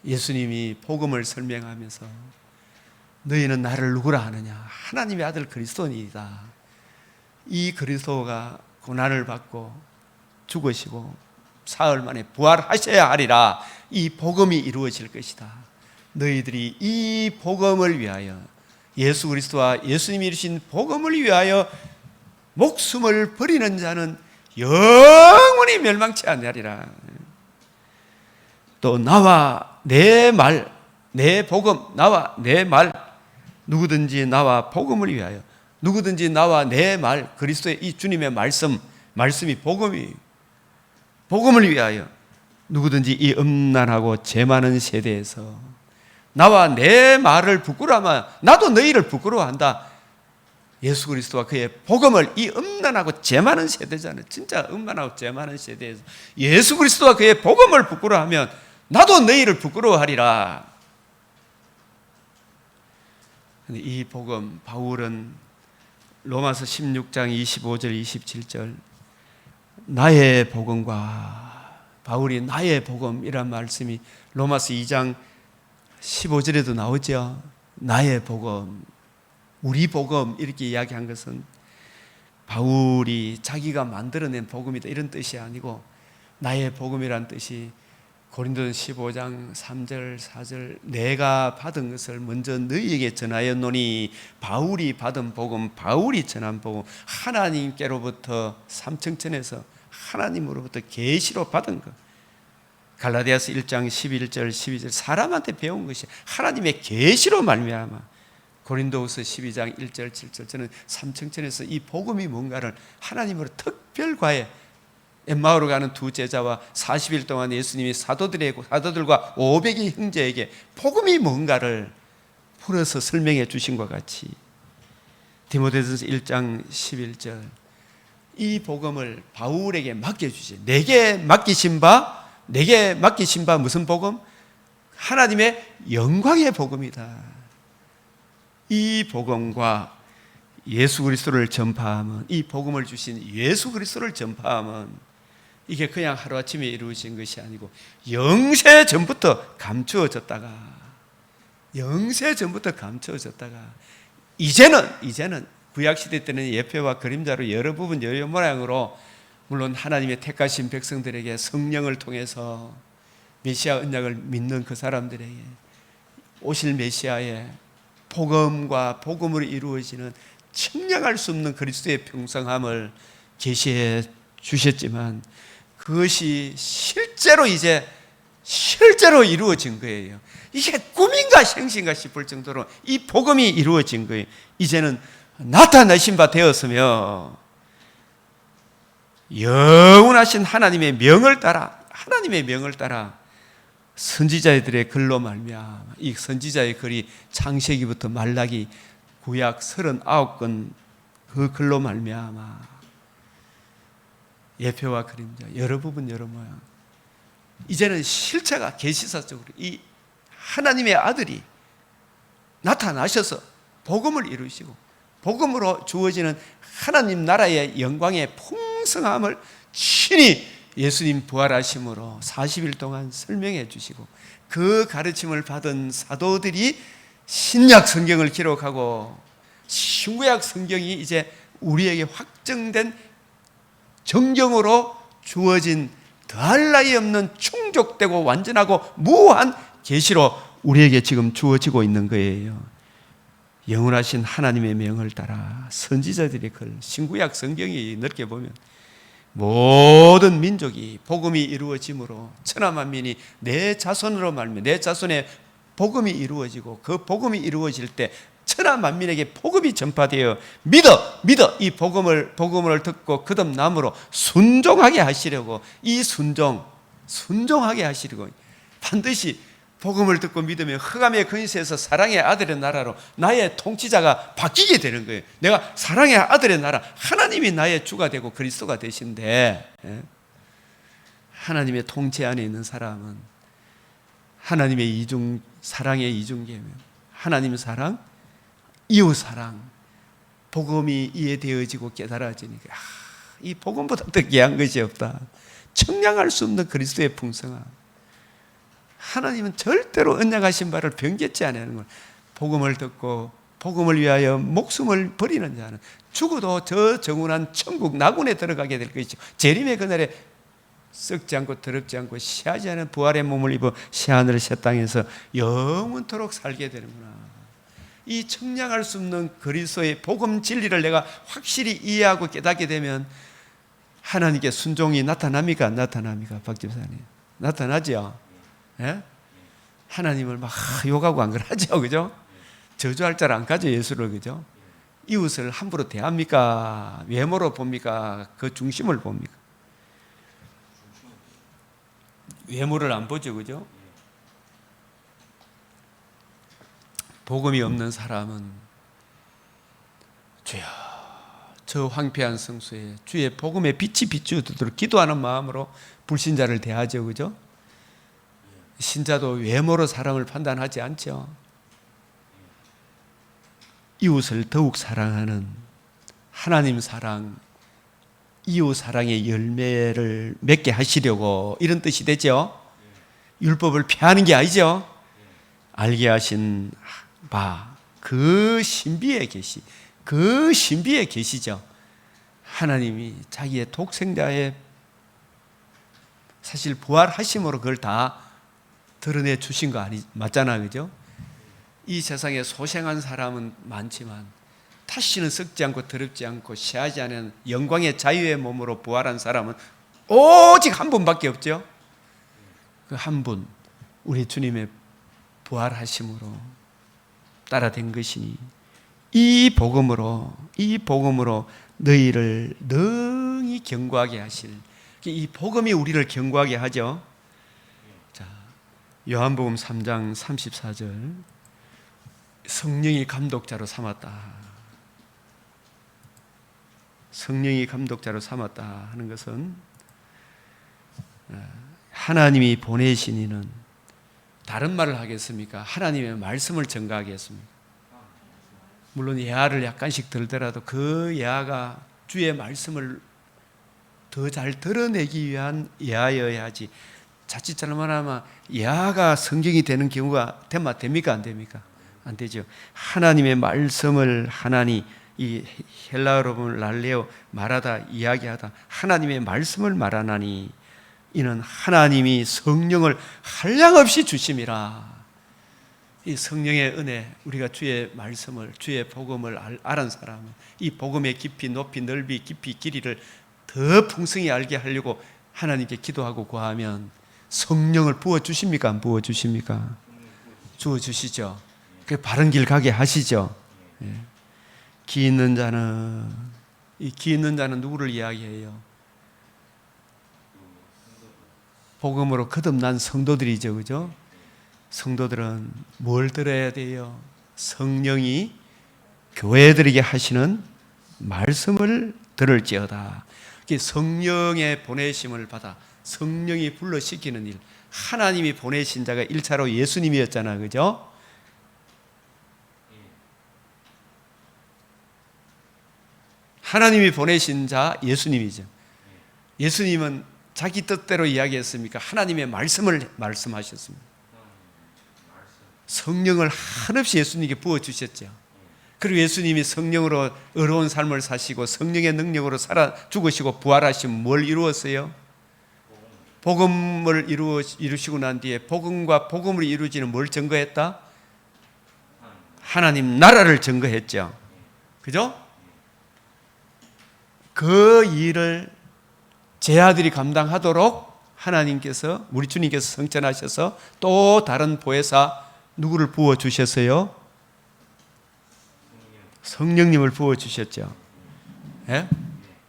예수님이 복음을 설명하면서 너희는 나를 누구라 하느냐? 하나님의 아들 그리스도니이다. 이 그리스도가 고난을 받고 죽으시고 사흘 만에 부활하셔야 하리라. 이 복음이 이루어질 것이다. 너희들이 이 복음을 위하여, 예수 그리스도와 예수님이 이루신 복음을 위하여 목숨을 버리는 자는 영원히 멸망치 아니하리라. 또 나와 내 말, 내 복음, 나와 내 말, 누구든지 나와 복음을 위하여, 누구든지 나와 내 말, 그리스도의 이 주님의 말씀이 복음을 위하여, 누구든지 이 음란하고 죄 많은 세대에서 나와 내 말을 부끄러워하면 나도 너희를 부끄러워한다. 예수 그리스도와 그의 복음을, 이 음란하고 죄 많은 세대잖아요. 진짜 음란하고 죄 많은 세대에서 예수 그리스도와 그의 복음을 부끄러워하면 나도 너희를 부끄러워하리라. 근데 이 복음, 바울은 로마서 16장 25절 27절 나의 복음과, 바울이 나의 복음이란 말씀이 로마서 2장 15절에도 나오죠. 나의 복음, 우리 복음 이렇게 이야기한 것은 바울이 자기가 만들어낸 복음이다 이런 뜻이 아니고, 나의 복음이란 뜻이 고린도전 15장 3절 4절 내가 받은 것을 먼저 너희에게 전하였노니, 바울이 받은 복음, 바울이 전한 복음, 하나님께로부터 삼층천에서 하나님으로부터 계시로 받은 것. 갈라디아서 1장 11절 12절 사람한테 배운 것이 하나님의 계시로 말미암아. 고린도후서 12장 1절 7절 저는 삼층천에서 이 복음이 뭔가를 하나님으로 특별 과외, 엠마오로 가는 두 제자와 40일 동안 예수님이 사도들과 500의 형제에게 복음이 뭔가를 풀어서 설명해 주신 것 같이, 디모데전서 1장 11절 이 복음을 바울에게 맡겨주지. 내게 맡기신 바 무슨 복음? 하나님의 영광의 복음이다. 이 복음과 예수 그리스도를 전파하면, 이 복음을 주신 예수 그리스도를 전파하면 이게 그냥 하루아침에 이루어진 것이 아니고 영세 전부터 감추어졌다가 이제는 구약시대 때는 예표와 그림자로 여러 부분 여러 모양으로, 물론 하나님의 택하신 백성들에게 성령을 통해서 메시아 언약을 믿는 그 사람들에게 오실 메시아의 복음과 복음으로 이루어지는 측량할 수 없는 그리스도의 평성함을 계시해 주셨지만, 그것이 실제로 이루어진 거예요. 이게 꿈인가 생신가 싶을 정도로 이 복음이 이루어진 거예요. 이제는 나타나신 바 되었으며 영원하신 하나님의 명을 따라 선지자들의 글로 말미암아, 이 선지자의 글이 창세기부터 말라기 구약 39권 그 글로 말미암아 예표와 그림자 여러 부분 여러 모양, 이제는 실체가 계시사적으로 이 하나님의 아들이 나타나셔서 복음을 이루시고, 복음으로 주어지는 하나님 나라의 영광의 풍성함을 친히 예수님 부활하심으로 40일 동안 설명해 주시고, 그 가르침을 받은 사도들이 신약 성경을 기록하고 신구약 성경이 이제 우리에게 확정된 정경으로 주어진 더할 나위 없는 충족되고 완전하고 무한 계시로 우리에게 지금 주어지고 있는 거예요. 영원하신 하나님의 명을 따라 선지자들의 글, 신구약 성경이 넓게 보면 모든 민족이 복음이 이루어짐으로 천하만민이 내 자손으로 말미암아 내 자손의 복음이 이루어지고, 그 복음이 이루어질 때 천하만민에게 복음이 전파되어 믿어 이 복음을 듣고 거듭남으로 순종하게 하시려고, 이 순종하게 하시려고 반드시 복음을 듣고 믿으면 흑암의 근세에서 사랑의 아들의 나라로 나의 통치자가 바뀌게 되는 거예요. 내가 사랑의 아들의 나라, 하나님이 나의 주가 되고 그리스도가 되신데, 하나님의 통치 안에 있는 사람은 하나님의 사랑의 이중계명, 하나님 사랑, 이웃 사랑, 복음이 이해되어지고 깨달아지니까 이 복음보다 더 귀한 것이 없다. 청량할 수 없는 그리스도의 풍성함. 하나님은 절대로 언약하신 바를 변개치 않는 걸. 복음을 듣고 복음을 위하여 목숨을 버리는 자는 죽어도 저 정운한 천국 낙원에 들어가게 될 것이죠. 재림의 그날에 썩지 않고 더럽지 않고 시하지 않은 부활의 몸을 입어 시하늘 새 땅에서 영원토록 살게 되는구나. 이 청량할 수 없는 그리스도의 복음 진리를 내가 확실히 이해하고 깨닫게 되면 하나님께 순종이 나타납니까? 안 나타납니까? 박 집사님 나타나죠? 예? 하나님을 막 욕하고 안 그러죠, 그죠? 저주할 줄 안 가죠, 예수를, 그죠? 이웃을 함부로 대합니까? 외모로 봅니까? 그 중심을 봅니까? 외모를 안 보죠, 그죠? 복음이 없는 사람은 주여 저 황폐한 성소에 주의 복음의 빛이 비추도록 기도하는 마음으로 불신자를 대하죠, 그죠? 신자도 외모로 사람을 판단하지 않죠. 이웃을 더욱 사랑하는 하나님 사랑, 이웃 사랑의 열매를 맺게 하시려고 이런 뜻이 되죠. 율법을 폐하는 게 아니죠. 알게 하신 바 그 신비에 계시, 그 신비에 계시죠. 하나님이 자기의 독생자의 사실 부활하심으로 그걸 다 드러내 주신 거 맞잖아요, 그죠? 이 세상에 소생한 사람은 많지만 다시는 썩지 않고 더럽지 않고 시하지 않은 영광의 자유의 몸으로 부활한 사람은 오직 한 분밖에 없죠. 그 한 분, 우리 주님의 부활하심으로 따라된 것이니 이 복음으로 너희를 능히 견고하게 하실, 이 복음이 우리를 견고하게 하죠. 자, 요한복음 3장 34절 성령이 감독자로 삼았다. 성령이 감독자로 삼았다 하는 것은 하나님이 보내신 이는 다른 말을 하겠습니까? 하나님의 말씀을 전가하겠습니까? 물론 예화를 약간씩 들더라도 그 예화가 주의 말씀을 더 잘 드러내기 위한 예화여야지 자칫 잘못하면 예화가 성경이 되는 경우가 됩니까? 안 됩니까? 안 되죠. 하나님의 말씀을 이 헬라어로 보면 랄레오 말하다 이야기하다 하나님의 말씀을 말하나니 이는 하나님이 성령을 한량없이 주심이라. 이 성령의 은혜, 우리가 주의 말씀을, 주의 복음을 알은 사람은 이 복음의 깊이, 높이, 넓이, 깊이, 길이를 더 풍성히 알게 하려고 하나님께 기도하고 구하면 성령을 부어주십니까? 안 부어주십니까? 주어주시죠. 그 바른 길 가게 하시죠. 예. 기 있는 자는, 이 기 있는 자는 누구를 이야기해요? 복음으로 거듭난 성도들이죠, 그죠? 성도들은 뭘 들어야 돼요? 성령이 교회들에게 하시는 말씀을 들을지어다. 성령의 보내심을 받아 성령이 불러시키는 일, 하나님이 보내신 자가 1차로 예수님이었잖아, 그죠? 하나님이 보내신 자 예수님이죠. 예수님은 자기 뜻대로 이야기했습니까? 하나님의 말씀을 말씀하셨습니다. 성령을 한없이 예수님께 부어주셨죠. 그리고 예수님이 성령으로 의로운 삶을 사시고 성령의 능력으로 살아 죽으시고 부활하시면 뭘 이루었어요? 복음을 이루시고 난 뒤에 복음과 복음을 이루지는 뭘 증거했다? 하나님 나라를 증거했죠. 그죠? 그 일을 제 아들이 감당하도록 하나님께서, 우리 주님께서 성천하셔서 또 다른 보혜사 누구를 부어주셨어요? 성령님을 부어주셨죠. 예?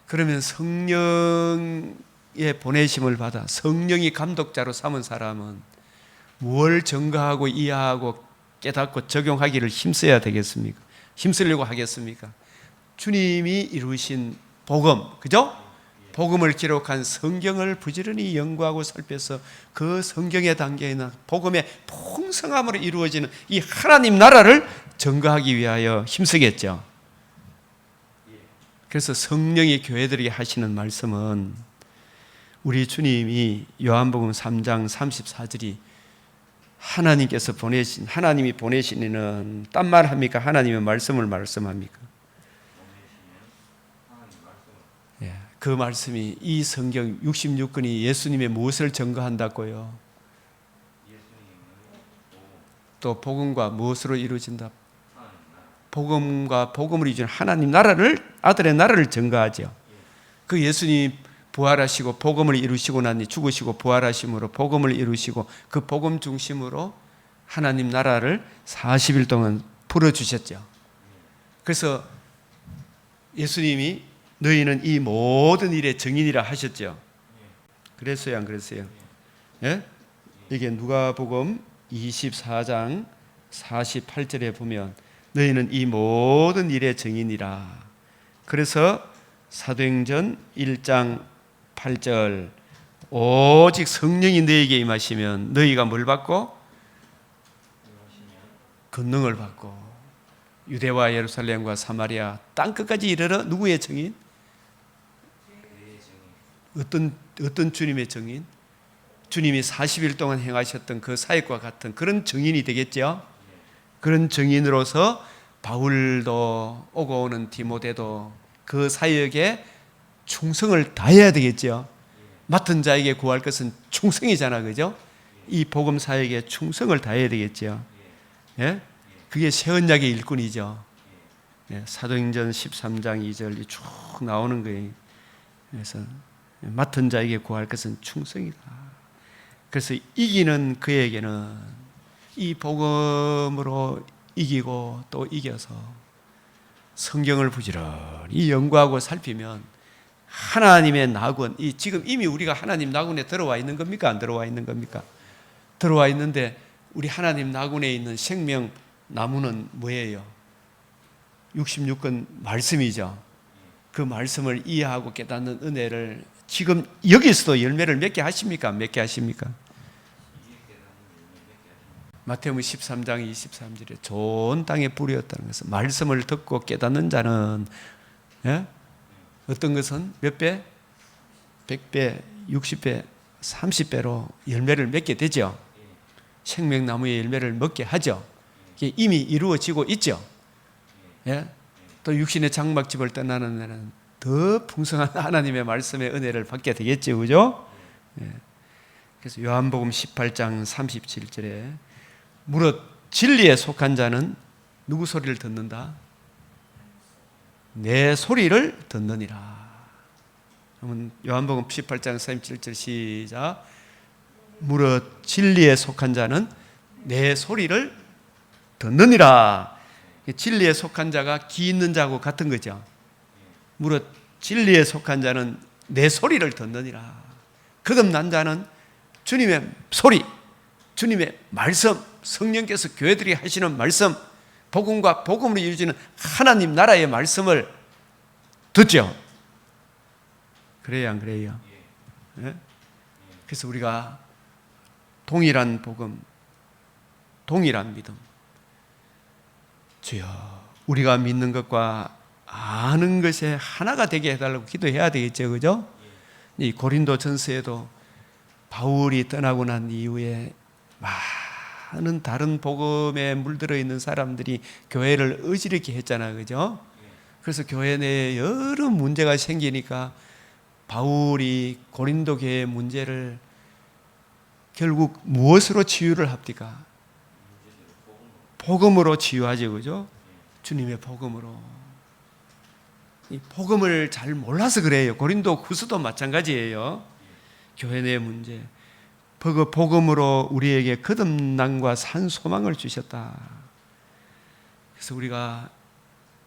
그러면 성령의 보내심을 받아 성령이 감독자로 삼은 사람은 뭘 증거하고 이해하고 깨닫고 적용하기를 힘써야 되겠습니까? 힘쓰려고 하겠습니까? 주님이 이루신 복음, 그죠? 복음을 기록한 성경을 부지런히 연구하고 살펴서 그 성경에 담겨있는 복음의 풍성함으로 이루어지는 이 하나님 나라를 증거하기 위하여 힘쓰겠죠. 그래서 성령이 교회들에게 하시는 말씀은 우리 주님이 요한복음 3장 34절이 하나님이 보내신 이는 딴 말 합니까? 하나님의 말씀을 말씀합니까? 그 말씀이 이 성경 66권이 예수님의 무엇을 증거한다고요? 또 복음과 무엇으로 이루어진다? 복음과 복음을 이루는 하나님 나라를, 아들의 나라를 증거하죠. 그 예수님이 부활하시고 복음을 이루시고 나니 죽으시고 부활하심으로 복음을 이루시고 그 복음 중심으로 하나님 나라를 40일 동안 풀어주셨죠. 그래서 예수님이 너희는 이 모든 일의 증인이라 하셨죠. 그랬어요, 안 그랬어요? 예? 이게 누가복음 24장 48절에 보면 너희는 이 모든 일의 증인이라. 그래서 사도행전 1장 8절 오직 성령이 너희에게 임하시면 너희가 뭘 받고? 권능을 받고 유대와 예루살렘과 사마리아 땅끝까지 이르러 누구의 증인? 어떤 주님의 증인? 주님이 40일 동안 행하셨던 그 사역과 같은 그런 증인이 되겠죠. 그런 증인으로서 바울도 오고 오는 디모데도 그 사역에 충성을 다해야 되겠죠. 맡은 자에게 구할 것은 충성이잖아, 그죠? 이 복음 사역에 충성을 다해야 되겠죠. 예? 그게 새 언약의 일꾼이죠. 예, 사도행전 13장 2절이 쭉 나오는 거예요. 그래서 맡은 자에게 구할 것은 충성이다. 그래서 이기는 그에게는 이 복음으로 이기고 또 이겨서 성경을 부지런히 연구하고 살피면 하나님의 낙원, 이 지금 이미 우리가 하나님 낙원에 들어와 있는 겁니까? 안 들어와 있는 겁니까? 들어와 있는데 우리 하나님 낙원에 있는 생명 나무는 뭐예요? 66권 말씀이죠. 그 말씀을 이해하고 깨닫는 은혜를 지금 여기서도 열매를 맺게 하십니까? 안 맺게 하십니까? 마태복음 13장 23절에 좋은 땅에 뿌렸다는 것은 말씀을 듣고 깨닫는 자는 어떤 것은 몇 배? 100배, 60배, 30배로 열매를 맺게 되죠. 생명나무의 열매를 먹게 하죠. 이게 이미 이루어지고 있죠. 또 육신의 장막집을 떠나는 데는 더 풍성한 하나님의 말씀의 은혜를 받게 되겠죠, 그죠? 그래서 요한복음 18장 37절에 무릇 진리에 속한 자는 누구 소리를 듣는다? 내 소리를 듣느니라. 그러면 요한복음 18장 37절 시작. 무릇 진리에 속한 자는 내 소리를 듣느니라. 진리에 속한 자가 기 있는 자하고 같은 거죠. 무릇 진리에 속한 자는 내 소리를 듣느니라. 거듭난 자는 주님의 소리, 주님의 말씀, 성령께서 교회들이 하시는 말씀, 복음과 복음으로 이루어지는 하나님 나라의 말씀을 듣죠. 그래요, 안 그래요? 네? 그래서 우리가 동일한 복음, 동일한 믿음, 주여 우리가 믿는 것과 아는 것에 하나가 되게 해달라고 기도해야 되겠죠, 그죠? 이 고린도 전서에도 바울이 떠나고 난 이후에 많은 다른 복음에 물들어 있는 사람들이 교회를 어지럽게 했잖아요, 그죠? 그래서 교회 내에 여러 문제가 생기니까 바울이 고린도 교회의 문제를 결국 무엇으로 치유를 합니까? 복음으로 치유하죠, 그죠? 주님의 복음으로. 이 복음을 잘 몰라서 그래요. 고린도 후서도 마찬가지예요. 교회 내 문제. 복음으로 우리에게 거듭남과 산 소망을 주셨다. 그래서 우리가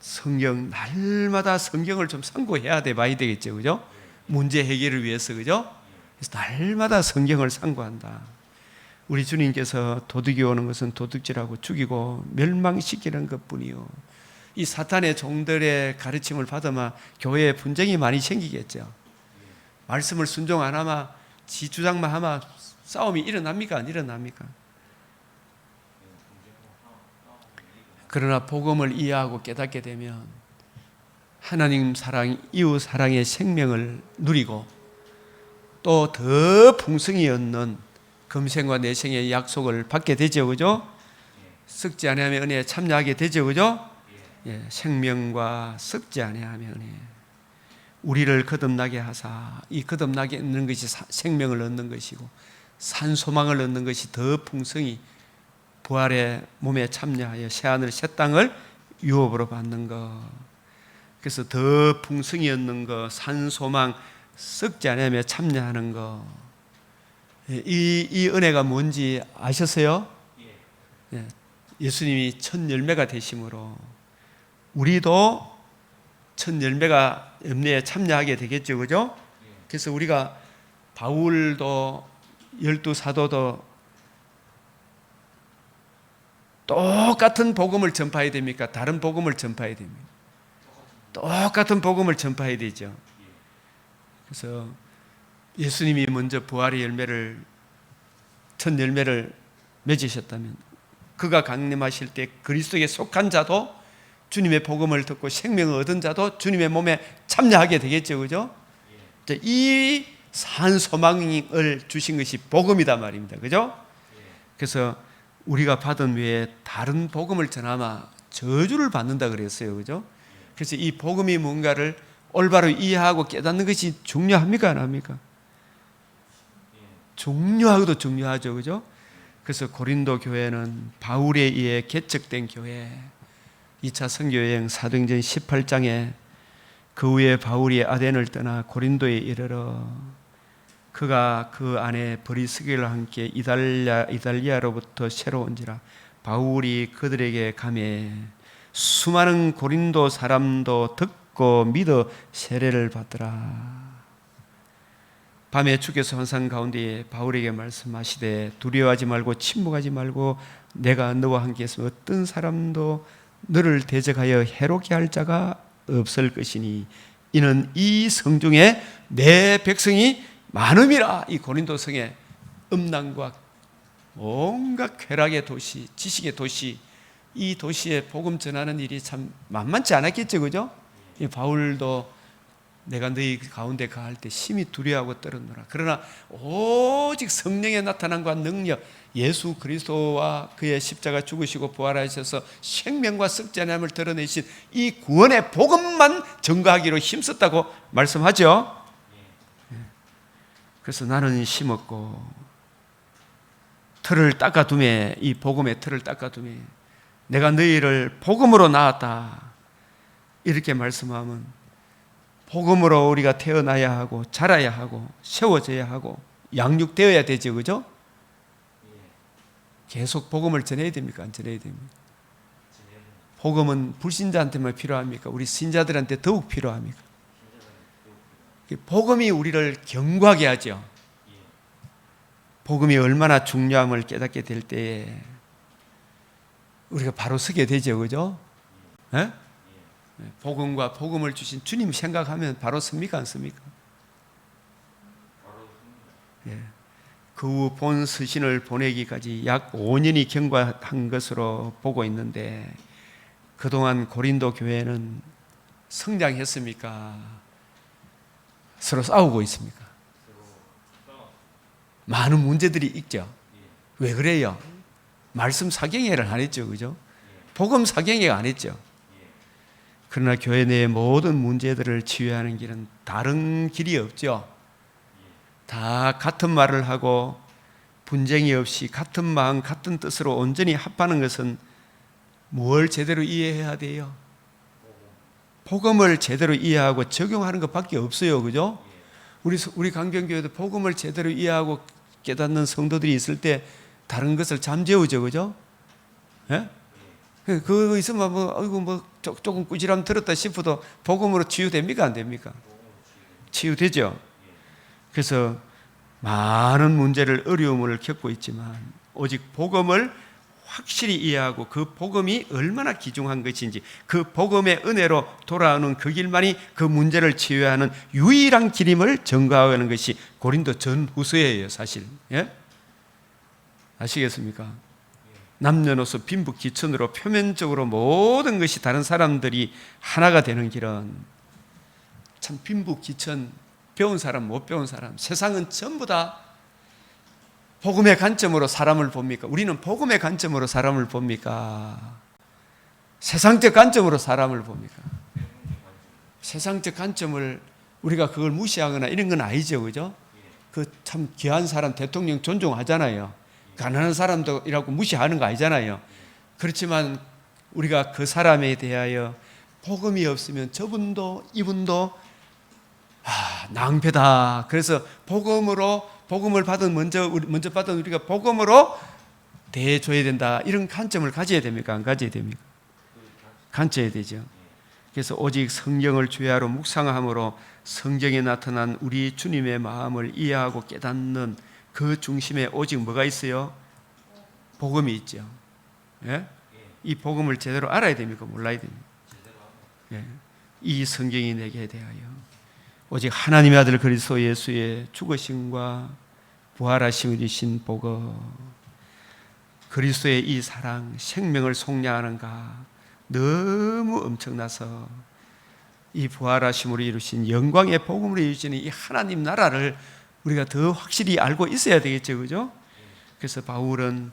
성경, 날마다 성경을 좀 상고해야 봐야 되겠죠, 그죠? 문제 해결을 위해서, 그죠? 그래서 날마다 성경을 상고한다. 우리 주님께서 도둑이 오는 것은 도둑질하고 죽이고 멸망시키는 것뿐이요. 이 사탄의 종들의 가르침을 받으면 교회에 분쟁이 많이 생기겠죠. 말씀을 순종 안 하면 지 주장만 하면 싸움이 일어납니까? 안 일어납니까? 그러나 복음을 이해하고 깨닫게 되면 하나님 사랑, 이웃 사랑의 생명을 누리고 또 더 풍성히 얻는 금생과 내생의 약속을 받게 되죠, 그죠? 썩지 아니하면 은혜에 참여하게 되죠, 그죠? 예, 생명과 썩지 아니하면 은혜. 우리를 거듭나게 하사 이 거듭나게 있는 것이 생명을 얻는 것이고 산 소망을 얻는 것이 더 풍성히 부활의 몸에 참여하여 새하늘 새 땅을 유업으로 받는 것, 그래서 더 풍성히 얻는 것, 산소망 썩지 않으며 참여하는 것, 이 은혜가 뭔지 아셨어요? 예. 예수님이 첫 열매가 되심으로 우리도 첫 열매가 엽내에 참여하게 되겠죠, 그죠? 그래서 우리가 바울도 12사도도 똑같은 복음을 전파해야 됩니까? 다른 복음을 전파해야 됩니까? 똑같은 복음을 전파해야 되죠. 그래서 예수님이 먼저 부활의 열매를, 첫 열매를 맺으셨다면 그가 강림하실 때 그리스도에 속한 자도 주님의 복음을 듣고 생명을 얻은 자도 주님의 몸에 참여하게 되겠죠, 그죠? 이 산소망을 주신 것이 복음이다 말입니다, 그죠? 그래서 우리가 받은 외에 다른 복음을 전하면 저주를 받는다 그랬어요, 그죠? 그래서 이 복음이 뭔가를 올바로 이해하고 깨닫는 것이 중요합니까, 안 합니까? 중요하고도 중요하죠, 그죠? 그래서 고린도 교회는 바울에 의해 개척된 교회, 2차 선교여행 사도행전 18장에 그 후에 바울이 아덴을 떠나 고린도에 이르러 그가 그 안에 버리스게와 함께 이달리아로부터 새로 온지라 바울이 그들에게 가매 수많은 고린도 사람도 듣고 믿어 세례를 받더라. 밤에 주께서 환상 가운데 바울에게 말씀하시되 두려워하지 말고 침묵하지 말고 내가 너와 함께 있으면 어떤 사람도 너를 대적하여 해롭게 할 자가 없을 것이니 이는 이 성중에 내 백성이 많음이라. 이 고린도 성에 음란과 온갖 쾌락의 도시, 지식의 도시, 이 도시에 복음 전하는 일이 참 만만치 않았겠죠, 그죠? 이 바울도 내가 너희 가운데 가할 때 심히 두려워하고 떨었노라. 그러나 오직 성령의 나타남과 능력, 예수 그리스도와 그의 십자가 죽으시고 부활하셔서 생명과 썩지 않음을 드러내신 이 구원의 복음만 전가하기로 힘썼다고 말씀하죠. 그래서 나는 심었고 틀을 닦아두매, 이 복음의 틀을 닦아두매 내가 너희를 복음으로 낳았다 이렇게 말씀하면 복음으로 우리가 태어나야 하고 자라야 하고 세워져야 하고 양육되어야 되죠, 그죠? 계속 복음을 전해야 됩니까? 안 전해야 됩니까? 복음은 불신자한테만 필요합니까? 우리 신자들한테 더욱 필요합니까? 복음이 우리를 경고하게 하죠. 복음이 얼마나 중요함을 깨닫게 될 때에 우리가 바로 서게 되죠, 그죠? 네? 복음과 복음을 주신 주님 생각하면 바로 섭니까, 안 섭니까? 예. 그 후 본 서신을 보내기까지 약 5년이 경과한 것으로 보고 있는데 그동안 고린도 교회는 성장했습니까? 서로 싸우고 있습니까? 많은 문제들이 있죠. 왜 그래요? 말씀 사경회를 안 했죠, 그죠? 복음 사경회가 안 했죠. 그러나 교회 내의 모든 문제들을 치유하는 길은 다른 길이 없죠. 다 같은 말을 하고 분쟁이 없이 같은 마음 같은 뜻으로 온전히 합하는 것은 뭘 제대로 이해해야 돼요? 복음을 제대로 이해하고 적용하는 것밖에 없어요, 그죠? 우리 강변교회도 복음을 제대로 이해하고 깨닫는 성도들이 있을 때 다른 것을 잠재우죠, 그죠? 예? 그거 있으면 조금 꾸지람 들었다 싶어도 복음으로 치유됩니까, 안 됩니까? 치유되죠. 그래서 많은 문제를, 어려움을 겪고 있지만 오직 복음을 확실히 이해하고 그 복음이 얼마나 귀중한 것인지 그 복음의 은혜로 돌아오는 그 길만이 그 문제를 치유하는 유일한 길임을 전가하는 것이 고린도 전후서예요, 사실. 예? 아시겠습니까? 남녀노소 빈부귀천으로 표면적으로 모든 것이 다른 사람들이 하나가 되는 길은 참 빈부귀천, 배운 사람 못 배운 사람, 세상은 전부 다 복음의 관점으로 사람을 봅니까? 우리는 복음의 관점으로 사람을 봅니까? 세상적 관점으로 사람을 봅니까? 세상적 관점을 우리가 그걸 무시하거나 이런 건 아니죠, 그죠? 그 참 귀한 사람 대통령 존중하잖아요. 가난한 사람들이라고 무시하는 거 아니잖아요. 그렇지만 우리가 그 사람에 대하여 복음이 없으면 저분도 이분도 낭패다. 그래서 복음을 먼저 받은 우리가 복음으로 대해줘야 된다. 이런 관점을 가져야 됩니까? 안 가져야 됩니까? 가져야 되죠. 그래서 오직 성경을 주야로 묵상함으로 성경에 나타난 우리 주님의 마음을 이해하고 깨닫는 그 중심에 오직 뭐가 있어요? 복음이 있죠. 예? 이 복음을 제대로 알아야 됩니까? 몰라야 됩니까? 예. 이 성경이 내게 대하여 오직 하나님의 아들 그리스도 예수의 죽으심과 부활하심을 주신 복음, 그리스도의 이 사랑, 생명을 속량하는가 너무 엄청나서 이 부활하심으로 이루신 영광의 복음으로 이루시는 이 하나님 나라를 우리가 더 확실히 알고 있어야 되겠죠, 그죠? 그래서 바울은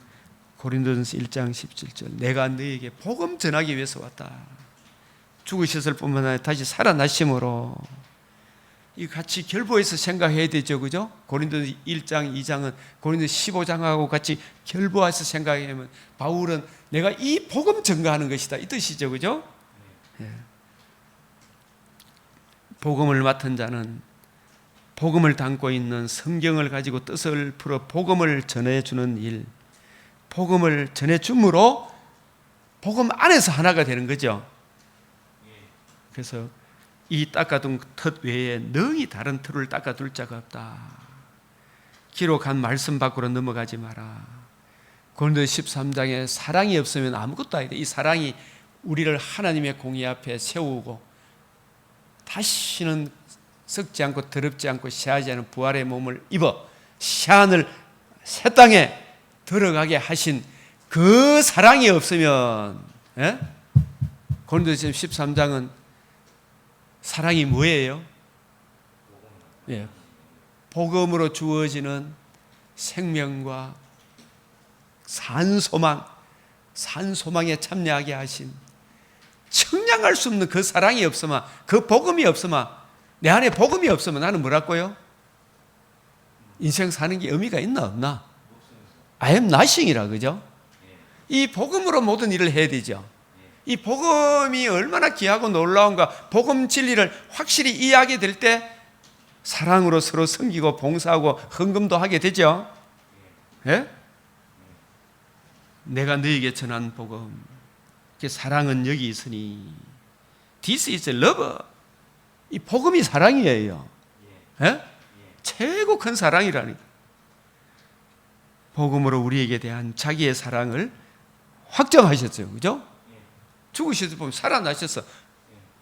고린도전서 1장 17절 내가 너에게 복음 전하기 위해서 왔다. 죽으셨을 뿐만 아니라 다시 살아나심으로 이 같이 결부해서 생각해야 되죠, 그죠? 고린도전서 1장 2장은 고린도전서 15장하고 같이 결부해서 생각하면 바울은 내가 이 복음 전가하는 것이다 이 뜻이죠, 그죠? 예. 복음을 맡은 자는 복음을 담고 있는 성경을 가지고 뜻을 풀어 복음을 전해주는 일, 복음을 전해줌으로 복음 안에서 하나가 되는 거죠. 그래서 이 닦아둔 덫 외에 능히 다른 틀을 닦아둘 자가 없다. 기록한 말씀 밖으로 넘어가지 마라. 고린도서 13장에 사랑이 없으면 아무것도 아니다. 이 사랑이 우리를 하나님의 공의 앞에 세우고 다시는 썩지 않고 더럽지 않고 새하지 않은 부활의 몸을 입어 새하늘 새 땅에 들어가게 하신 그 사랑이 없으면, 예? 고린도서 13장은 사랑이 뭐예요? 예. 복음으로 주어지는 생명과 산소망에 참여하게 하신 청량할 수 없는 그 사랑이 없으면, 그 복음이 없으면, 내 안에 복음이 없으면 나는 뭐라고요? 인생 사는 게 의미가 있나 없나? I am nothing이라, 그죠? 이 복음으로 모든 일을 해야 되죠. 이 복음이 얼마나 귀하고 놀라운가, 복음 진리를 확실히 이해하게 될 때 사랑으로 서로 섬기고 봉사하고 헌금도 하게 되죠. 예? 내가 너에게 전한 복음, 사랑은 여기 있으니 This is love. 이 복음이 사랑이에요. 예? 최고 큰 사랑이라니까. 복음으로 우리에게 대한 자기의 사랑을 확정하셨어요, 그죠? 죽으셔서 보면 살아나셔서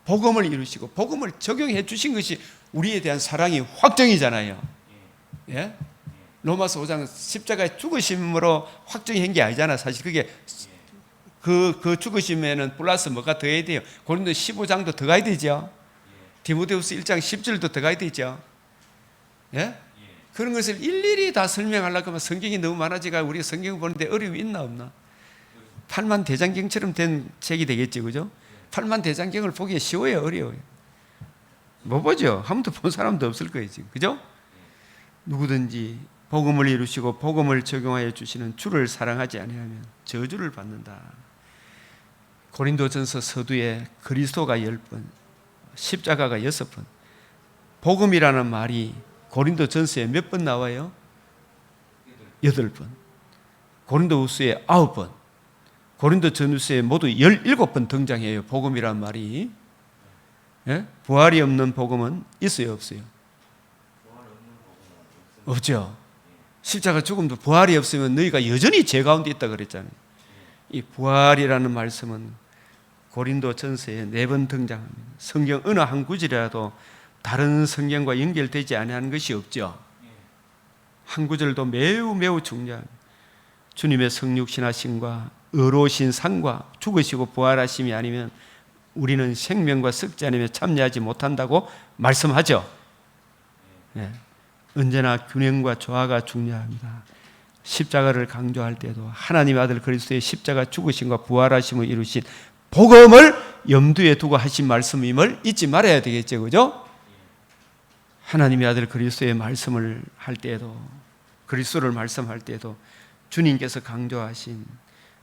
복음을 이루시고 복음을 적용해 주신 것이 우리에 대한 사랑이 확정이잖아요. 예? 로마서 5장 십자가의 죽으심으로 확정한 게 아니잖아. 사실 그게 그 죽으심에는 플러스 뭐가 더해야 돼요? 고린도 15장도 더 가야 되죠. 디모데후서 1장 10절도 더 가야 되죠. 예? 그런 것을 일일이 다 설명하려고 하면 성경이 너무 많아지가 우리가 성경 보는데 어려움이 있나 없나? 팔만 대장경처럼 된 책이 되겠지, 그죠? 팔만 대장경을 보기에 쉬워요, 어려워요? 못 보죠. 한 번도 본 사람도 없을 거예요, 지금, 그죠? 누구든지 복음을 이루시고 복음을 적용하여 주시는 주를 사랑하지 아니하면 저주를 받는다. 고린도전서 서두에 그리스도가 10번, 십자가가 6번, 복음이라는 말이 고린도전서에 몇 번 나와요? 8번. 고린도후서에 9번. 고린도전서에 모두 17번 등장해요. 복음이란 말이. 예? 부활이 없는 복음은 있어요, 없어요? 없죠. 십자가 죽음도 부활이 없으면 너희가 여전히 죄 가운데 있다 그랬잖아요. 이 부활이라는 말씀은 고린도전서에 4번 등장합니다. 성경 어느 한 구절이라도 다른 성경과 연결되지 않은 것이 없죠. 한 구절도 매우 중요합니다. 주님의 성육신하심과 의로우신 상과 죽으시고 부활하심이 아니면 우리는 생명과 썩지 않으며 참여하지 못한다고 말씀하죠. 네. 언제나 균형과 조화가 중요합니다. 십자가를 강조할 때도 하나님의 아들 그리스도의 십자가 죽으심과 부활하심을 이루신 복음을 염두에 두고 하신 말씀임을 잊지 말아야 되겠죠, 그죠? 하나님의 아들 그리스도의 말씀을 할 때에도, 그리스도를 말씀할 때에도 주님께서 강조하신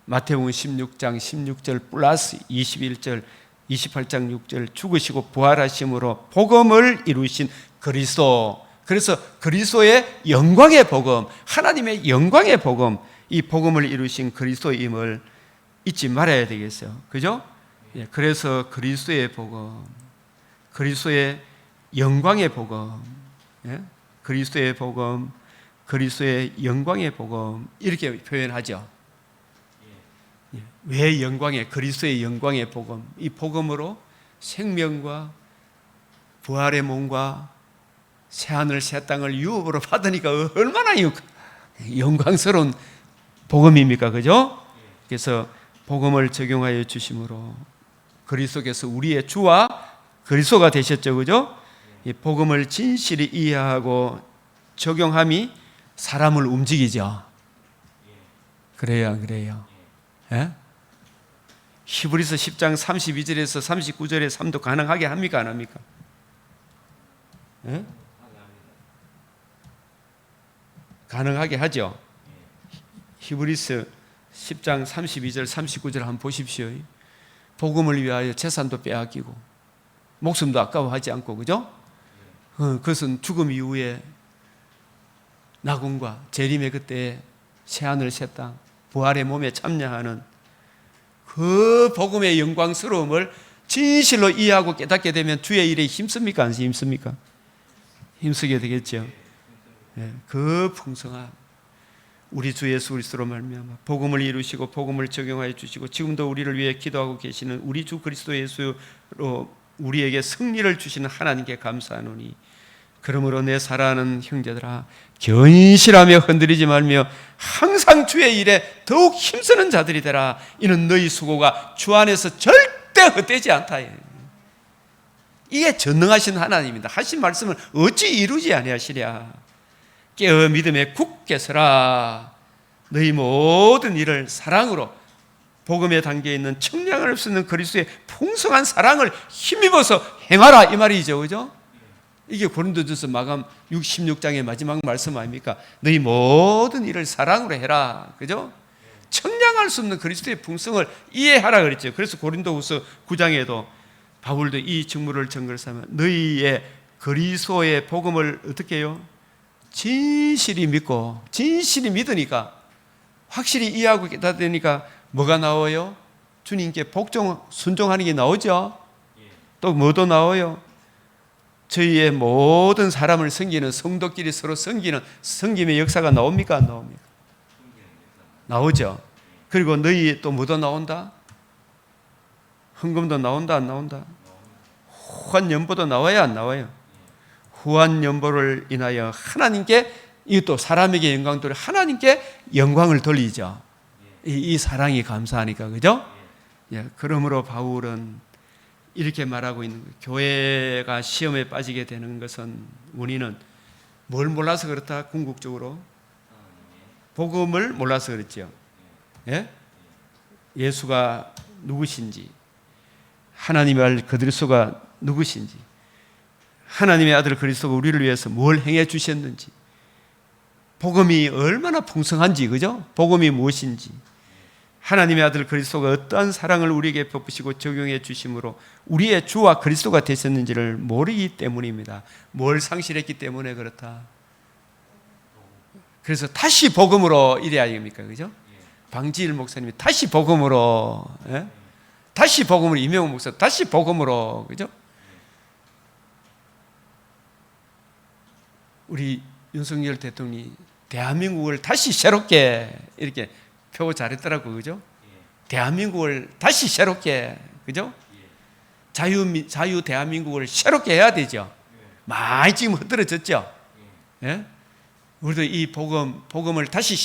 마태복음 16장 16절 플러스 21절 28장 6절 죽으시고 부활하심으로 복음을 이루신 그리스도. 그래서 그리스도의 영광의 복음, 하나님의 영광의 복음, 이 복음을 이루신 그리스도임을 잊지 말아야 되겠어요. 그죠? 예, 그래서 그리스도의 복음, 그리스도의 영광의 복음, 예? 그리스도의 복음, 그리스도의 영광의 복음 이렇게 표현하죠. 예, 왜 영광의, 그리스도의 영광의 복음, 이 복음으로 생명과 부활의 몸과 새하늘 새 땅을 유업으로 받으니까 얼마나 영광스러운 복음입니까? 그죠? 그래서 복음을 적용하여 주심으로 그리스도께서 우리의 주와 그리스도가 되셨죠. 그죠? 이 복음을 진실히 이해하고 적용함이 사람을 움직이죠. 그래요, 안 그래요? 예? 히브리서 10장 32절에서 39절의 삶도 가능하게 합니까? 안 합니까? 예? 가능하게 하죠. 히브리서 10장 32절 39절 한번 보십시오. 복음을 위하여 재산도 빼앗기고 목숨도 아까워하지 않고, 그죠? 그것은 죽음 이후에 낙원과 재림의 그때 새하늘 새 땅 부활의 몸에 참여하는 그 복음의 영광스러움을 진실로 이해하고 깨닫게 되면 주의 일에 힘씁니까? 안 힘씁니까? 힘쓰게 되겠죠. 예, 그 풍성한 우리 주 예수 그리스도로 말미암아 복음을 이루시고 복음을 적용하여 주시고 지금도 우리를 위해 기도하고 계시는 우리 주 그리스도 예수로 우리에게 승리를 주시는 하나님께 감사하노니, 그러므로 내 사랑하는 형제들아 견실하며 흔들리지 말며 항상 주의 일에 더욱 힘쓰는 자들이 되라. 이는 너희 수고가 주 안에서 절대 헛되지 않다. 이게 전능하신 하나님입니다. 하신 말씀을 어찌 이루지 아니하시랴. 깨어 믿음에 굳게 서라. 너희 모든 일을 사랑으로 복음에 담겨있는 청량할 수 있는 그리스도의 풍성한 사랑을 힘입어서 행하라, 이 말이죠. 그죠? 이게 고린도전서 마감 66장의 마지막 말씀 아닙니까? 너희 모든 일을 사랑으로 해라. 그죠? 청량할 수 없는 그리스도의 풍성을 이해하라 그랬죠. 그래서 고린도후서 9장에도 바울도 이 직무를 전거를 삼아 너희의 그리스도의 복음을 어떻게 해요? 진실히 믿고 진실히 믿으니까 확실히 이해하고 깨닫으니까 뭐가 나와요? 주님께 복종 순종하는 게 나오죠. 또 뭐도 나와요? 저희의 모든 사람을 섬기는 성도끼리 서로 섬기는 섬김의 역사가 나옵니까? 안 나옵니까? 나오죠. 그리고 너희 또 뭐도 나온다? 헌금도 나온다? 안 나온다? 후한연보도 나와요? 안 나와요? 후한연보를 인하여 하나님께, 이것도 사람에게 영광 돌려 하나님께 영광을 돌리죠. 이 사랑이 감사하니까. 그죠? 예, 그러므로 바울은 이렇게 말하고 있는 거예요. 교회가 시험에 빠지게 되는 것은 원인은 뭘 몰라서 그렇다? 궁극적으로 복음을 몰라서 그렇죠. 예? 예수가 누구신지, 하나님의 아들 그리스도가 누구신지, 하나님의 아들 그리스도가 우리를 위해서 뭘 행해 주셨는지, 복음이 얼마나 풍성한지, 그죠? 복음이 무엇인지, 하나님의 아들 그리스도가 어떠한 사랑을 우리에게 베푸시고 적용해 주심으로 우리의 주와 그리스도가 되셨는지를 모르기 때문입니다. 뭘 상실했기 때문에 그렇다. 그래서 다시 복음으로 이래야 됩니까? 그죠? 방지일 목사님이 다시 복음으로, 예? 다시 복음으로, 이명호 목사 다시 복음으로, 그죠? 우리 윤석열 대통령이 대한민국을 다시 새롭게 이렇게 표 잘했더라고, 그죠? 대한민국을 다시 새롭게, 그죠? 자유 대한민국을 새롭게 해야 되죠. 많이 지금 흐트러졌죠. 예? 우리도 이 복음을 다시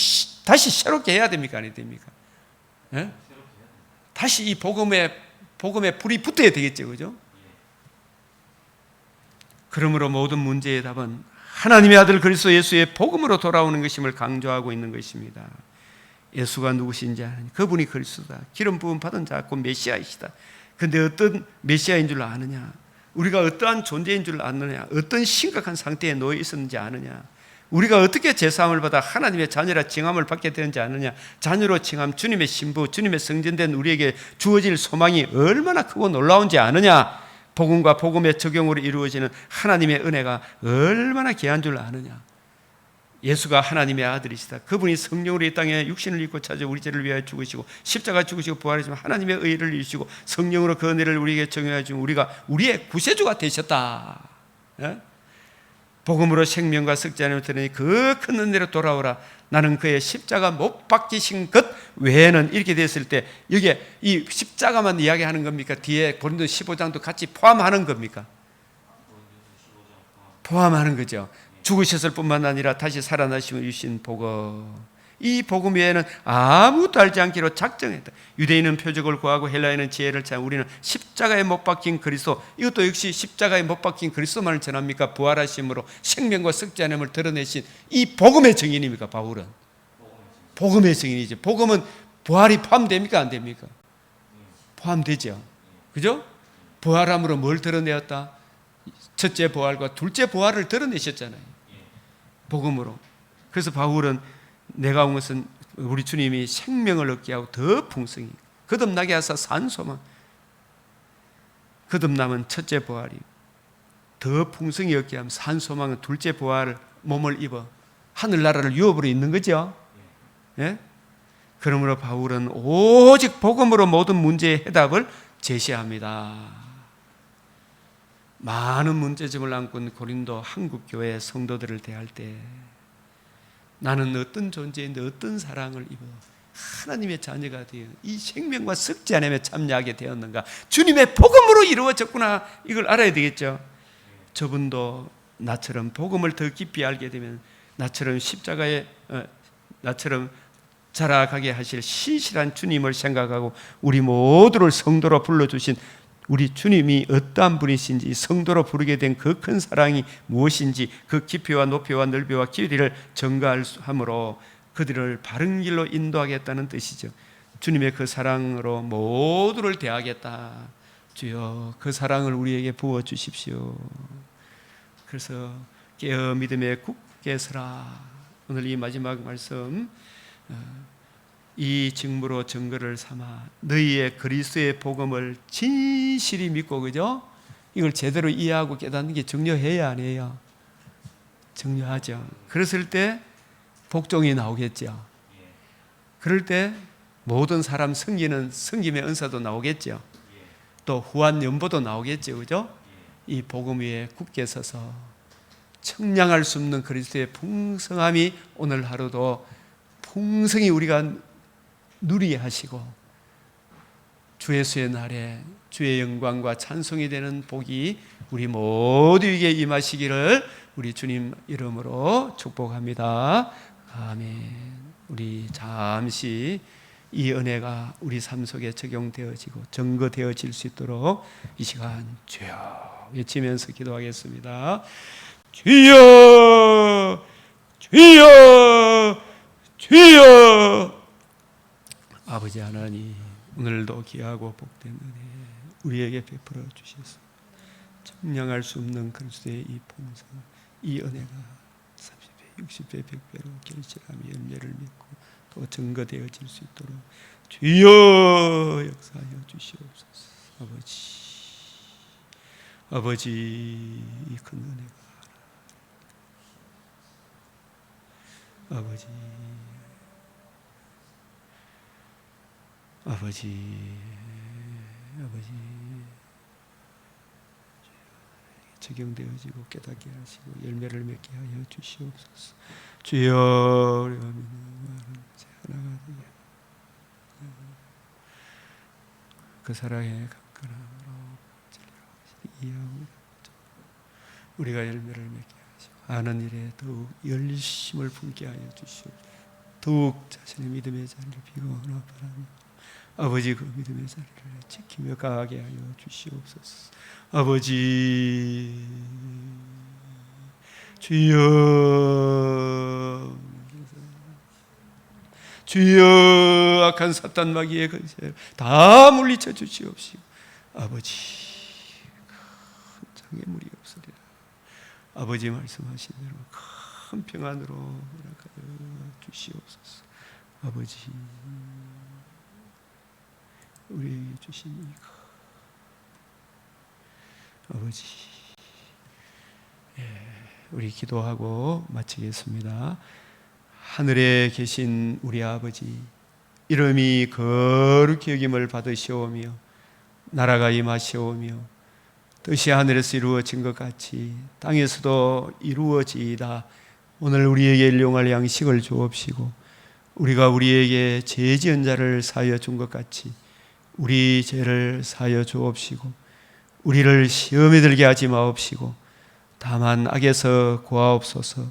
새롭게 해야 됩니까? 아니 됩니까? 예? 다시 이 복음에 불이 붙어야 되겠죠, 그죠? 그러므로 모든 문제의 답은 하나님의 아들 그리스도 예수의 복음으로 돌아오는 것임을 강조하고 있는 것입니다. 예수가 누구신지 아느냐? 그분이 그리스도다. 기름 부음 받은 자, 곧 메시아이시다. 그런데 어떤 메시아인 줄 아느냐? 우리가 어떠한 존재인 줄 아느냐? 어떤 심각한 상태에 놓여 있었는지 아느냐? 우리가 어떻게 제사함을 받아 하나님의 자녀라 칭함을 받게 되는지 아느냐? 자녀로 칭함, 주님의 신부, 주님의 성전된 우리에게 주어질 소망이 얼마나 크고 놀라운지 아느냐? 복음과 복음의 적용으로 이루어지는 하나님의 은혜가 얼마나 귀한 줄 아느냐? 예수가 하나님의 아들이시다. 그분이 성령으로 이 땅에 육신을 입고 찾아 우리 죄를 위하여 죽으시고 십자가 죽으시고 부활하시면 하나님의 의를 이루시고 성령으로 그 은혜를 우리에게 적용해 주면 우리가 우리의 구세주가 되셨다. 예? 복음으로 생명과 썩지 않음을 들으니 그 큰 은혜로 돌아오라. 나는 그의 십자가 못 박히신 것 외에는 이렇게 됐을 때 여기에 이 십자가만 이야기하는 겁니까? 뒤에 고린도 15장도 같이 포함하는 겁니까? 포함하는 거죠. 죽으셨을 뿐만 아니라 다시 살아나심을 주신 복음. 이 복음 외에는 아무것도 알지 않기로 작정했다. 유대인은 표적을 구하고 헬라인은 지혜를 찾아 우리는 십자가에 못 박힌 그리스도, 이것도 역시 십자가에 못 박힌 그리스도만을 전합니까? 부활하심으로 생명과 썩지 않음을 드러내신 이 복음의 증인입니까? 바울은 복음의 증인이죠. 복음은 부활이 포함됩니까? 안 됩니까? 포함되죠. 그죠? 부활함으로 뭘 드러내었다? 첫째 부활과 둘째 부활을 드러내셨잖아요. 복음으로. 그래서 바울은 내가 온 것은 우리 주님이 생명을 얻게 하고 더 풍성히 거듭나게 하사 산소만, 거듭남은 첫째 부활이, 더 풍성히 얻게 하면 산소망은 둘째 부활을 몸을 입어 하늘나라를 유업으로 있는 거죠. 예? 그러므로 바울은 오직 복음으로 모든 문제의 해답을 제시합니다. 많은 문제점을 안고 있는 고린도 한국교회 성도들을 대할 때 나는 어떤 존재인데 어떤 사랑을 입어 하나님의 자녀가 되어 이 생명과 썩지 않음에 참여하게 되었는가? 주님의 복음으로 이루어졌구나. 이걸 알아야 되겠죠. 저분도 나처럼 복음을 더 깊이 알게 되면 나처럼 십자가에 나처럼 자라가게 하실 신실한 주님을 생각하고 우리 모두를 성도로 불러주신 우리 주님이 어떠한 분이신지, 성도로 부르게 된 그 큰 사랑이 무엇인지, 그 깊이와 높이와 넓이와 길이를 증가함으로 그들을 바른 길로 인도하겠다는 뜻이죠. 주님의 그 사랑으로 모두를 대하겠다. 주여 그 사랑을 우리에게 부어 주십시오. 그래서 깨어 믿음에 굳게 서라. 오늘 이 마지막 말씀, 이 직무로 증거를 삼아 너희의 그리스도의 복음을 진실히 믿고, 그죠? 이걸 제대로 이해하고 깨닫는 게 중요해야 안 해요? 중요하죠. 그랬을 때 복종이 나오겠죠. 그럴 때 모든 사람 섬기는 섬김의 은사도 나오겠죠. 또 후한 연보도 나오겠죠. 그죠? 이 복음 위에 굳게 서서 청량할 수 없는 그리스도의 풍성함이 오늘 하루도 풍성히 우리가 누리게 하시고 주 예수의 날에 주의 영광과 찬송이 되는 복이 우리 모두에게 임하시기를 우리 주님 이름으로 축복합니다. 아멘. 우리 잠시 이 은혜가 우리 삶 속에 적용되어지고 증거되어질 수 있도록 이 시간 주여 외치면서 기도하겠습니다. 주여 주여 주여. 아버지 하나님, 오늘도 귀하고 복된 은혜 우리에게 베풀어 주셔서 청량할 수 없는 그리스도의 이 풍성, 이 은혜가 30배, 60배, 100배로 결실하며 열매를 맺고 또 증거되어질 수 있도록 주여 역사하여 주시옵소서. 아버지 이 큰 은혜가 아버지 적용되어지고 깨닫게 하시고 열매를 맺게 하여 주시옵소서. 주여 우리가 믿는 하나가 되게 그 사랑의 강건함으로 이해하고 우리가 열매를 맺게 하시고 아는 일에 더욱 열심을 품게 하여 주시옵소서. 더욱 자신의 믿음의 자리를 비워나 바랍니다. 아버지 그 믿음의 자리를 지키며 가게 하여 주시옵소서. 아버지 주여 주여 악한 사탄 마귀의 근세 다 물리쳐 주시옵시고 아버지 큰 장애물이 없으리라. 아버지 말씀하신 대로 큰 큰 평안으로 허락하여 주시옵소서. 아버지, 우리에게 주신 이거 아버지, 우리 기도하고 마치겠습니다. 하늘에 계신 우리 아버지, 이름이 거룩히 여김을 받으시오며 나라가 임하시오며 뜻이 하늘에서 이루어진 것 같이 땅에서도 이루어지이다. 오늘 우리에게 일용할 양식을 주옵시고 우리가 우리에게 죄 지은 자를 사하여 준 것 같이 우리 죄를 사하여 주옵시고 우리를 시험에 들게 하지 마옵시고 다만 악에서 구하옵소서.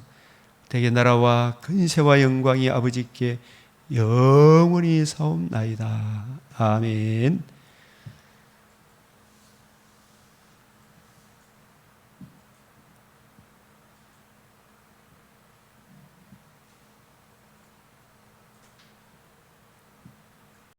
대개 나라와 근세와 영광이 아버지께 영원히 사옵나이다. 아멘.